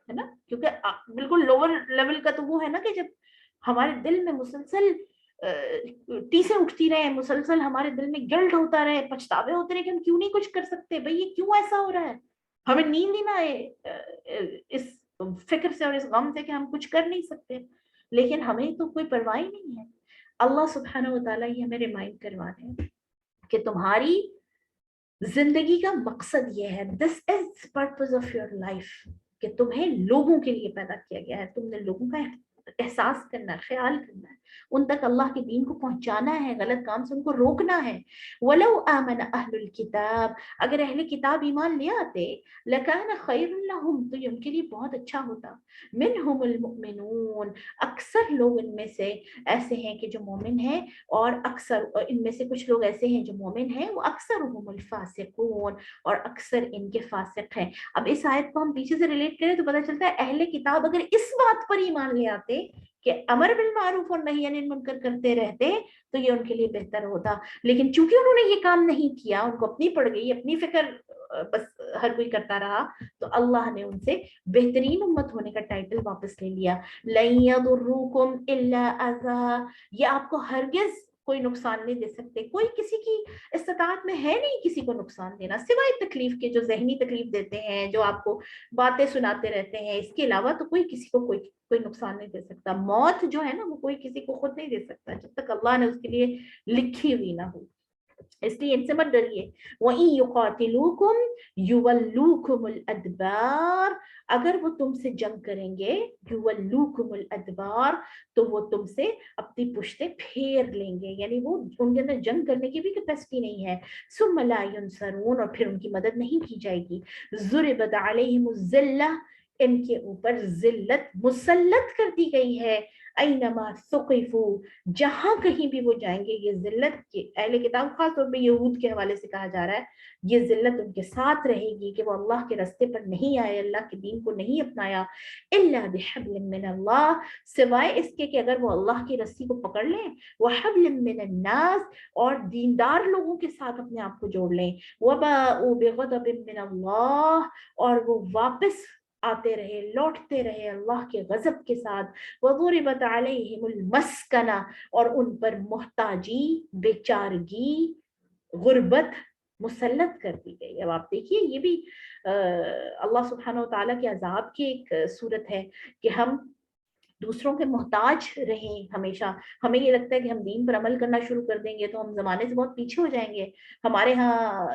ہے نا. کیونکہ بالکل لوور لیول کا تو وہ ہے نا کہ جب ہمارے دل میں مسلسل ٹیسیں اٹھتی رہے، مسلسل ہمارے دل میں گلٹ ہوتا رہے، پچھتاوے ہوتے رہے کہ ہم کیوں نہیں کچھ کر سکتے، بھئی یہ کیوں ایسا ہو رہا ہے. ہمیں نیند ہی نہ آئے اس فکر سے اور اس غم سے کہ ہم کچھ کر نہیں سکتے، لیکن ہمیں تو کوئی پرواہ نہیں ہے. اللہ سبحانہ و تعالیٰ یہ ہمیں ریمائنڈ کروا رہے ہیں کہ تمہاری زندگی کا مقصد یہ ہے، دس از پرپز آف یور لائف، کہ تمہیں لوگوں کے لیے پیدا کیا گیا ہے، تم نے لوگوں کا احساس کرنا ہے، خیال کرنا ہے، ان تک اللہ کے دین کو پہنچانا ہے، غلط کام سے ان کو روکنا ہے. وَلَوْ آمَنَ أَهْلُ الْكِتَابِ، اگر اہل کتاب ایمان لے آتے، لَكَانَ خَيْرٌ لَهُمْ، تو یہ ان کے لیے بہت اچھا ہوتا. مِنْهُمُ الْمُؤْمِنُونَ، اکثر لوگ ان میں سے ایسے ہیں کہ جو مومن ہیں، اور اکثر ان میں سے کچھ لوگ ایسے ہیں جو مومن ہیں، وہ اکثرهم الفاسقون، اور اکثر ان کے فاسق ہیں. اب اس آیت کو ہم پیچھے سے ریلیٹ کریں تو پتہ چلتا ہے اہل کتاب اگر اس بات پر ایمان لے آتے کہ امر بالمعروف اور نہی عن المنکر کرتے رہتے تو یہ ان کے لیے بہتر ہوتا. لیکن چونکہ انہوں نے یہ کام نہیں کیا، ان کو اپنی پڑ گئی، اپنی فکر بس ہر کوئی کرتا رہا، تو اللہ نے ان سے بہترین امت ہونے کا ٹائٹل واپس لے لیا. لَن يَضُرُّوكُمْ إِلَّا أَذًى، یہ آپ کو ہرگز کوئی نقصان نہیں دے سکتے. کوئی کسی کی استطاعت میں ہے نہیں کسی کو نقصان دینا، سوائے تکلیف کے، جو ذہنی تکلیف دیتے ہیں، جو آپ کو باتیں سناتے رہتے ہیں. اس کے علاوہ تو کوئی کسی کو کوئی نقصان نہیں دے سکتا. موت جو ہے نا وہ کوئی کسی کو خود نہیں دے سکتا جب تک اللہ نے اس کے لیے لکھی ہوئی نہ ہو. اس لیے ان سے مت ڈریے. وَإِن يُقَاتِلُوكُمْ يُوَلُّوكُمُ الْأَدْبَارَ، اگر وہ تم سے جنگ کریں گے، يُوَلُّوكُمُ الْأَدْبَارَ، تو وہ تم سے اپنی پشتیں پھیر لیں گے، یعنی وہ ان کے اندر جنگ کرنے کی بھی کیپیسٹی نہیں ہے. ثُمَّ لَا يُنصَرُونَ، اور پھر ان کی مدد نہیں کی جائے گی. ضُرِبَتْ عَلَيْهِمُ الذِّلَّةُ، ان کے اوپر ذلت مسلط کر دی گئی ہے. اینما ثقفوا، جہاں کہیں بھی وہ جائیں گے یہ ذلت، کے اہل کتاب خاص طور پہ یہود کے حوالے سے کہا جا رہا ہے، یہ ذلت ان کے ساتھ رہے گی کہ وہ اللہ کے راستے پر نہیں آئے، اللہ کے دین کو نہیں اپنایا. الا بحبل من اللہ، سوائے اس کے کہ اگر وہ اللہ کی رسی کو پکڑ لیں، وحبل من الناس، اور دیندار لوگوں کے ساتھ اپنے آپ کو جوڑ لیں. وباءوا بغضب من اللہ، اور وہ واپس آتے رہے، لوٹتے رہے اللہ کے غضب کے ساتھ. وضربت علیہم المسکنہ، اور ان پر محتاجی، بیچارگی، غربت مسلط کر دی گئی. اب آپ دیکھیے یہ بھی اللہ سبحانہ و تعالیٰ کے عذاب کی ایک صورت ہے کہ ہم دوسروں کے محتاج رہیں ہمیشہ. ہمیں یہ لگتا ہے کہ ہم دین پر عمل کرنا شروع کر دیں گے تو ہم زمانے سے بہت پیچھے ہو جائیں گے. ہمارے ہاں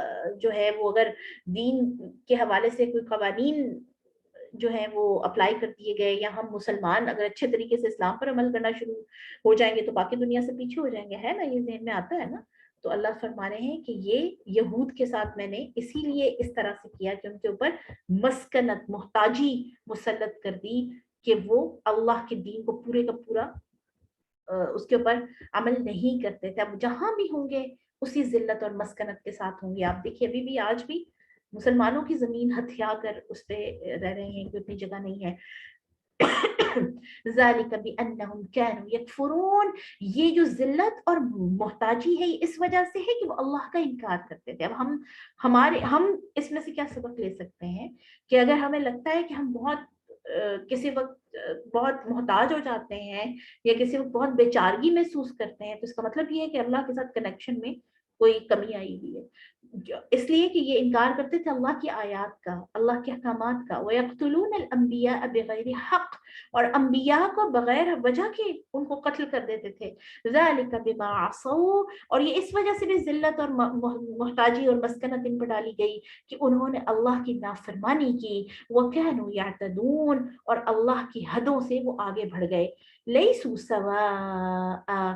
جو ہے وہ اگر دین کے حوالے سے کوئی قوانین جو ہے وہ اپلائی کر دیے گئے، یا ہم مسلمان اگر اچھے طریقے سے اسلام پر عمل کرنا شروع ہو جائیں گے تو باقی دنیا سے پیچھے ہو جائیں گے، ہے نا، یہ ذہن میں آتا ہے نا. تو اللہ فرما رہے ہیں کہ یہ یہود کے ساتھ میں نے اسی لیے اس طرح سے کیا کہ ان کے اوپر مسکنت، محتاجی مسلط کر دی کہ وہ اللہ کے دین کو پورے کا پورا اس کے اوپر عمل نہیں کرتے تھے. اب جہاں بھی ہوں گے اسی ذلت اور مسکنت کے ساتھ ہوں گے. آپ دیکھیے ابھی بھی آج بھی مسلمانوں کی زمین ہتھیا کر اس پہ رہ رہے ہیں کہ اتنی جگہ نہیں ہے. ذالک بانہم کانوا یکفرون، یہ جو ذلت اور محتاجی ہے یہ اس وجہ سے ہے کہ وہ اللہ کا انکار کرتے تھے. اب ہم اس میں سے کیا سبق لے سکتے ہیں کہ اگر ہمیں لگتا ہے کہ ہم بہت کسی وقت بہت محتاج ہو جاتے ہیں یا کسی وقت بہت بیچارگی محسوس کرتے ہیں، تو اس کا مطلب یہ ہے کہ اللہ کے ساتھ کنیکشن میں کوئی کمی آئی ہوئی ہے. اس لیے کہ یہ انکار کرتے تھے اللہ کی آیات کا، اللہ کے احکامات کا. وَيَقْتُلُونَ الْأَنْبِيَاءَ بِغَيْرِ حَقٍّ، اور انبیاء کو بغیر وجہ کے ان کو قتل کر دیتے تھے. ذَلِكَ بِمَا عَصَوْا، اور یہ اس وجہ سے بھی ذلت اور محتاجی اور مسکنت ان پر ڈالی گئی کہ انہوں نے اللہ کی نافرمانی کی. وَكَانُوا يَعْتَدُونَ، اور اللہ کی حدوں سے وہ آگے بڑھ گئے. لَيْسُوا سَوَاءً،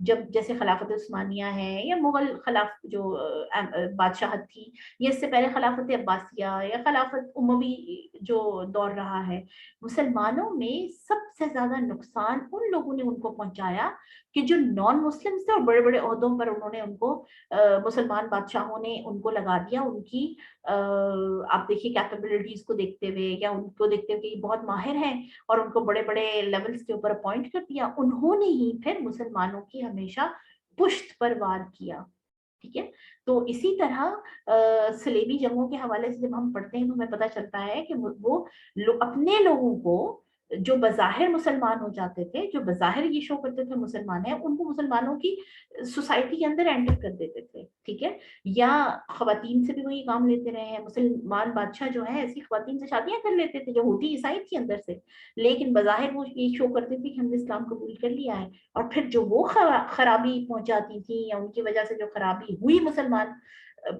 جب جیسے خلافت عثمانیہ ہے یا مغل جو بادشاہت تھی، یا اس سے پہلے خلافت عباسیہ یا خلافت اموی جو دور رہا ہے، مسلمانوں میں سب سے زیادہ نقصان ان لوگوں نے ان کو پہنچایا کہ جو نان مسلم تھے اور بڑے بڑے عہدوں پر انہوں نے ان کو مسلمان بادشاہوں نے ان کو لگا دیا، ان کی آپ دیکھیے کیپیبلٹیز کو دیکھتے ہوئے یا ان کو دیکھتے ہوئے کہ یہ بہت ماہر ہیں اور ان کو بڑے بڑے لیولز کے اوپر اپوائنٹ کر دیا، انہوں نے ہی پھر مسلمانوں کی ہمیشہ پشت پر وار کیا. ٹھیک ہے. تو اسی طرح صلیبی جنگوں کے حوالے سے جب ہم پڑھتے ہیں تو ہمیں پتہ چلتا ہے کہ وہ اپنے لوگوں کو جو بظاہر مسلمان ہو جاتے تھے، جو بظاہر یہ شو کرتے تھے مسلمان ہیں، ان کو مسلمانوں کی سوسائٹی کے اندر انٹر کر دیتے تھے. ٹھیک ہے. یا خواتین سے بھی وہی کام لیتے رہے ہیں، مسلمان بادشاہ جو ہے ایسی خواتین سے شادیاں کر لیتے تھے جو ہوتی عیسائی تھی اندر سے، لیکن بظاہر وہ یہ شو کرتے تھے کہ ہم نے اسلام قبول کر لیا ہے. اور پھر جو وہ خرابی پہنچاتی تھی یا ان کی وجہ سے جو خرابی ہوئی مسلمان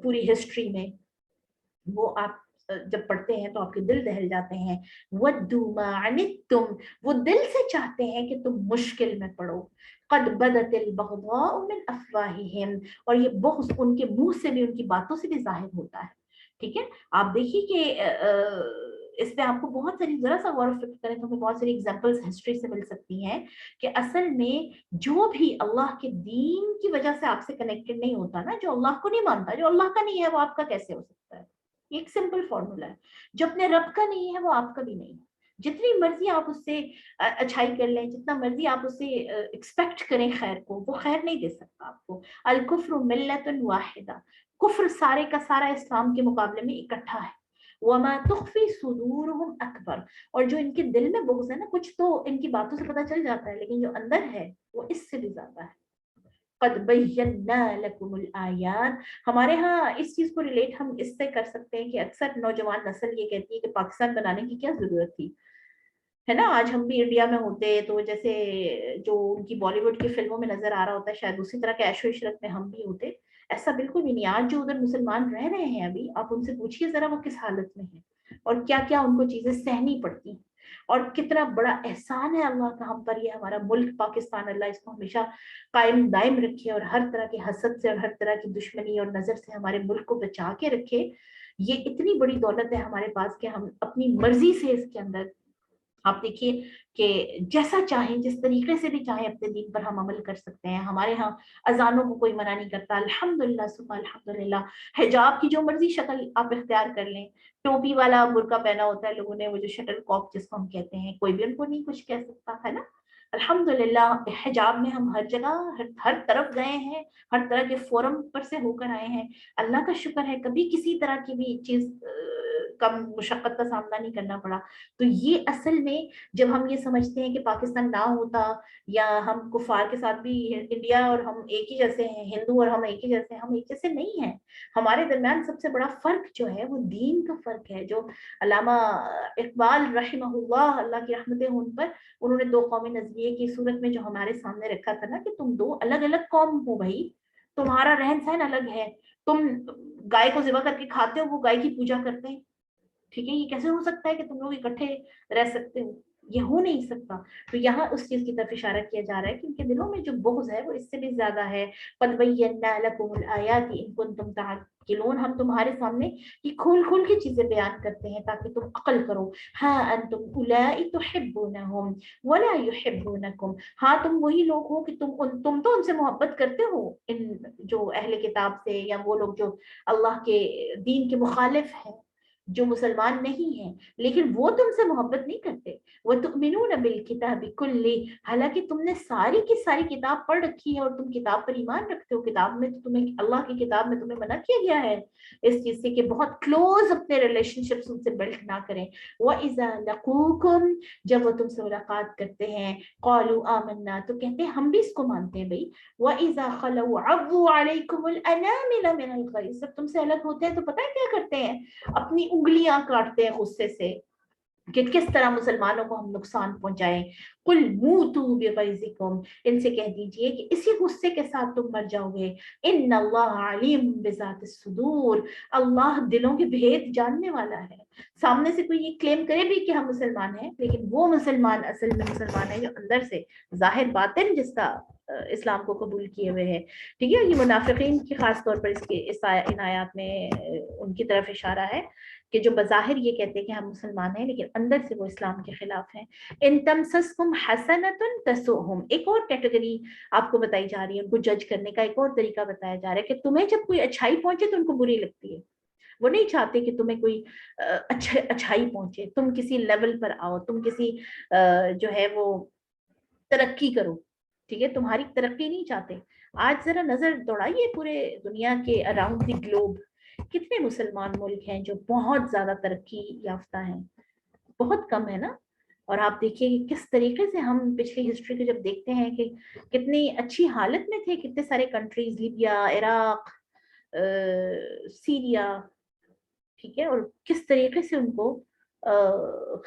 پوری ہسٹری میں، وہ آپ جب پڑھتے ہیں تو آپ کے دل دہل جاتے ہیں. وَدُّوا مَا عَنِتُّمْ، وہ دل سے چاہتے ہیں کہ تم مشکل میں پڑو. قَدْ بَدَتِ الْبَغْضَاءُ مِنْ أَفْوَاهِهِمْ، اور یہ بغض ان کے منہ سے بھی، ان کی باتوں سے بھی ظاہر ہوتا ہے. ٹھیک ہے. آپ دیکھیے کہ اس پہ آپ کو بہت ساری، ذرا سا غور و فکر کریں تو ہمیں بہت ساری ایگزامپلس ہسٹری سے مل سکتی ہیں کہ اصل میں جو بھی اللہ کے دین کی وجہ سے آپ سے کنیکٹڈ نہیں ہوتا نا، جو اللہ کو نہیں مانتا، جو اللہ کا نہیں ہے، وہ آپ کا کیسے ہو سکتا ہے؟ ایک سمپل فارمولا ہے. جو اپنے رب کا نہیں ہے وہ آپ کا بھی نہیں ہے. جتنی مرضی آپ اس سے اچھائی کر لیں، جتنا مرضی آپ اس سے ایکسپیکٹ کریں خیر کو، وہ خیر نہیں دے سکتا آپ کو. الکفر ملت واحدہ، کفر سارے کا سارا اسلام کے مقابلے میں اکٹھا ہے. وما تخفی صدورہم اکبر، اور جو ان کے دل میں بغض ہے نا، کچھ تو ان کی باتوں سے پتہ چل جاتا ہے، لیکن جو اندر ہے وہ اس سے بھی زیادہ ہے. قد بینا لکم الآیات، ہمارے ہاں اس چیز کو ریلیٹ ہم اس سے کر سکتے ہیں کہ اکثر نوجوان نسل یہ کہتی ہے کہ پاکستان بنانے کی کیا ضرورت تھی، ہے نا. آج ہم بھی انڈیا میں ہوتے تو جیسے جو ان کی بالی ووڈ کی فلموں میں نظر آ رہا ہوتا ہے، شاید اسی طرح کے عیش و عشرت میں ہم بھی ہوتے. ایسا بالکل بھی نہیں. آج جو ادھر مسلمان رہ رہے ہیں ابھی، آپ ان سے پوچھیے ذرا وہ کس حالت میں ہیں اور کیا کیا ان کو چیزیں سہنی پڑتی ہیں، اور کتنا بڑا احسان ہے اللہ کا ہم پر. یہ ہمارا ملک پاکستان، اللہ اس کو ہمیشہ قائم دائم رکھے اور ہر طرح کی حسد سے اور ہر طرح کی دشمنی اور نظر سے ہمارے ملک کو بچا کے رکھے. یہ اتنی بڑی دولت ہے ہمارے پاس کہ ہم اپنی مرضی سے اس کے اندر، آپ دیکھیے کہ جیسا چاہیں، جس طریقے سے بھی چاہیں اپنے دین پر ہم عمل کر سکتے ہیں. ہمارے ہاں اذانوں کو کوئی منع نہیں کرتا، الحمدللہ ثم الحمدللہ. حجاب کی جو مرضی شکل آپ اختیار کر لیں، ٹوپی والا برقع پہنا ہوتا ہے لوگوں نے، وہ جو شٹل کاک جس کو ہم کہتے ہیں، کوئی بھی ان کو نہیں کچھ کہہ سکتا ہے نا. الحمدللہ حجاب میں ہم ہر جگہ ہر طرف گئے ہیں، ہر طرح کے فورم پر سے ہو کر آئے ہیں. اللہ کا شکر ہے کبھی کسی طرح کی بھی چیز کم مشقت کا سامنا نہیں کرنا پڑا. تو یہ اصل میں جب ہم یہ سمجھتے ہیں کہ پاکستان نہ ہوتا یا ہم کفار کے ساتھ بھی، انڈیا اور ہم ایک ہی جیسے ہیں، ہندو اور ہم ایک ہی جیسے ہیں، ہم ایک جیسے نہیں ہیں. ہمارے درمیان سب سے بڑا فرق جو ہے وہ دین کا فرق ہے. جو علامہ اقبال رحمہ اللہ، اللہ کی رحمتیں ان پر، انہوں نے دو قومی نظریے کی صورت میں جو ہمارے سامنے رکھا تھا نا کہ تم دو الگ الگ قوم ہو بھائی، تمہارا رہن سہن الگ ہے. تم گائے کو ذبح کر کے کھاتے ہو، وہ گائے کی پوجا کرتے ہیں. ٹھیک ہے. یہ کیسے ہو سکتا ہے کہ تم لوگ اکٹھے رہ سکتے ہو؟ یہ ہو نہیں سکتا. تو یہاں اس چیز کی طرف اشارہ کیا جا رہا ہے کہ ان کے دلوں میں جو بغض ہے وہ اس سے بھی زیادہ ہے. قد بینا لکم الآیات ان کنتم تعقلون، ہم تمہارے سامنے یہ کھول کھول کی چیزیں بیان کرتے ہیں تاکہ تم عقل کرو. ہاں انتم اولائی تحبونہم ولا یحبونکم، ہاں تم وہی لوگ ہو کہ تم تو ان سے محبت کرتے ہو، ان جو اہل کتاب سے یا وہ لوگ جو اللہ کے دین کے مخالف ہیں، جو مسلمان نہیں ہیں، لیکن وہ تم سے محبت نہیں کرتے. وَتُؤْمِنُونَ بِالْكِتَابِ كُلِّهِ، حالانکہ تم نے ساری کی ساری کتاب پڑھ رکھی ہے اور تم کتاب پر ایمان رکھتے ہو. کتاب میں تو تمہیں، اللہ کی کتاب میں تمہیں منع کیا گیا ہے اس چیز سے کہ بہت کلوز اپنے ریلیشن شپس ان سے بلڈ نہ کریں. وَإِذَا لَقُوكُمْ، جب وہ تم سے ملاقات کرتے ہیں، قَالُوا آمَنَّا، تو کہتے ہیں ہم بھی اس کو مانتے ہیں بھائی. وَإِذَا خَلَوْا عَضُّوا عَلَيْكُمُ الْأَنَامِلَ مِنَ الْغَيْظِ، جب تم سے الگ ہوتے ہیں تو پتہ ہے کیا کرتے ہیں؟ اپنی انگلیاں کاٹتے ہیں غصے سے کہ کس طرح مسلمانوں کو ہم نقصان پہنچائیں. قُلْ مُوتُوا بِغَيْظِكُمْ، ان سے کہہ دیجئے کہ اسی غصے کے ساتھ تم مر جاؤ گے. ان اللہ علیم بذات الصدور، اللہ دلوں کے بھید جاننے والا ہے. سامنے سے کوئی یہ کلیم کرے بھی کہ ہم مسلمان ہیں، لیکن وہ مسلمان اصل میں مسلمان ہے جو اندر سے، ظاہر باطن جس کا اسلام کو قبول کیے ہوئے ہیں. ٹھیک ہے, یہ منافقین کی خاص طور پر ان آیات میں ان کی طرف اشارہ ہے کہ جو بظاہر یہ کہتے ہیں کہ ہم مسلمان ہیں لیکن اندر سے وہ اسلام کے خلاف ہیں. ان تمسسکم حسنۃ تسؤہم, ایک اور کیٹیگری آپ کو بتائی جا رہی ہے, ان کو جج کرنے کا ایک اور طریقہ بتایا جا رہا ہے کہ تمہیں جب کوئی اچھائی پہنچے تو ان کو بری لگتی ہے. وہ نہیں چاہتے کہ تمہیں کوئی اچھائی پہنچے, تم کسی لیول پر آؤ, تم کسی جو ہے وہ ترقی کرو. ٹھیک ہے, تمہاری ترقی نہیں چاہتے. آج ذرا نظر دوڑائیے پورے دنیا کے اراؤنڈ دی گلوب, کتنے مسلمان ملک ہیں جو بہت زیادہ ترقی یافتہ ہیں, بہت کم ہے نا. اور آپ دیکھیے کہ کس طریقے سے ہم پچھلی ہسٹری کو جب دیکھتے ہیں کہ کتنی اچھی حالت میں تھے کتنے سارے کنٹریز, لیبیا, عراق, سیریا, ٹھیک ہے, اور کس طریقے سے ان کو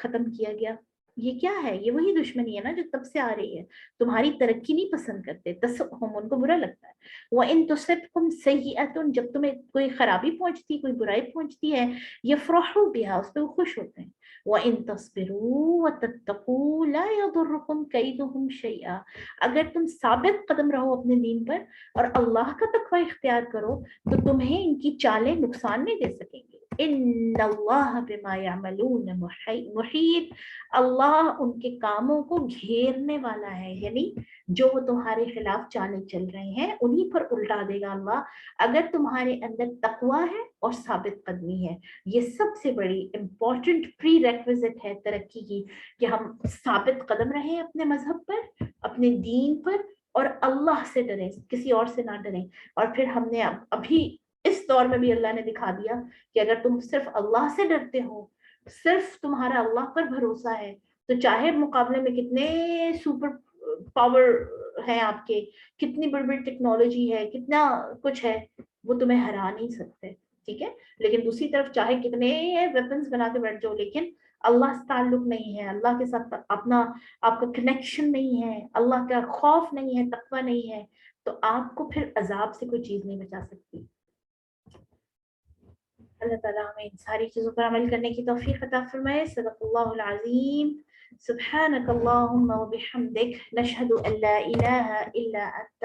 ختم کیا گیا. یہ کیا ہے؟ یہ وہی دشمنی ہے نا جو تب سے آ رہی ہے. تمہاری ترقی نہیں پسند کرتے, تسؤہم, ان کو برا لگتا ہے. وَإِن تُصِبْكُمْ سَيِّئَةٌ, جب تمہیں کوئی خرابی پہنچتی, کوئی برائی پہنچتی ہے, يَفْرَحُوا بِهَا, اس پہ وہ خوش ہوتے ہیں. وَإِن تَصْبِرُوا وَتَتَّقُوا لَا يَضُرُّكُمْ كَيْدُهُمْ شَيْئًا, اگر تم ثابت قدم رہو اپنے دین پر اور اللہ کا تقوی اختیار کرو تو تمہیں ان کی چالیں نقصان نہیں دے سکیں گے. ان اللہ بما یعملون محیط, اللہ ان کے کاموں کو گھیرنے والا ہے, یعنی جو وہ تمہارے خلاف چالیں چل رہے ہیں انہی پر الٹا دے گا اللہ, اگر تمہارے اندر تقوی ہے اور ثابت قدمی ہے. یہ سب سے بڑی امپورٹنٹ پری ریکویزٹ ہے ترقی کی, کہ ہم ثابت قدم رہیں اپنے مذہب پر, اپنے دین پر, اور اللہ سے ڈریں, کسی اور سے نہ ڈریں. اور پھر ہم نے ابھی اس دور میں بھی اللہ نے دکھا دیا کہ اگر تم صرف اللہ سے ڈرتے ہو, صرف تمہارا اللہ پر بھروسہ ہے, تو چاہے مقابلے میں کتنے سپر پاور ہیں آپ کے, کتنی بڑی بڑی ٹیکنالوجی ہے, کتنا کچھ ہے, وہ تمہیں ہرا نہیں سکتے. ٹھیک ہے, لیکن دوسری طرف چاہے کتنے ویپنز بنا کے بیٹھ جاؤ, لیکن اللہ سے تعلق نہیں ہے, اللہ کے ساتھ اپنا آپ کا کنیکشن نہیں ہے, اللہ کا خوف نہیں ہے, تقوی نہیں ہے, تو آپ کو پھر عذاب سے کوئی چیز نہیں بچا سکتی. اللہ تعالیٰ ہمیں ان ساری چیزوں پر عمل کرنے کی توفیق عطا فرمائے. صدق اللہ العظیم. سبحانك اللهم وبحمدك نشهد أن لا إله إلا أنت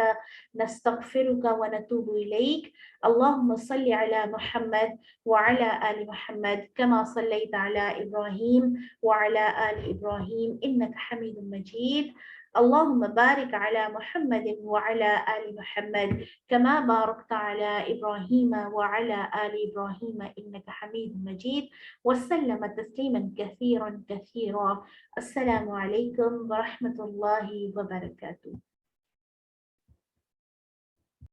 نستغفرك ونتوب إليك. اللهم صل على محمد وعلى آل محمد كما صليت على إبراهيم وعلى آل إبراهيم إنك حميد مجيد. اللهم بارك على محمد وعلى آل محمد كما باركت على إبراهيم وعلى آل إبراهيم إنك حميد مجيد. وسلم تسليما كثيرا كثيرا. السلام عليكم ورحمة الله وبركاته.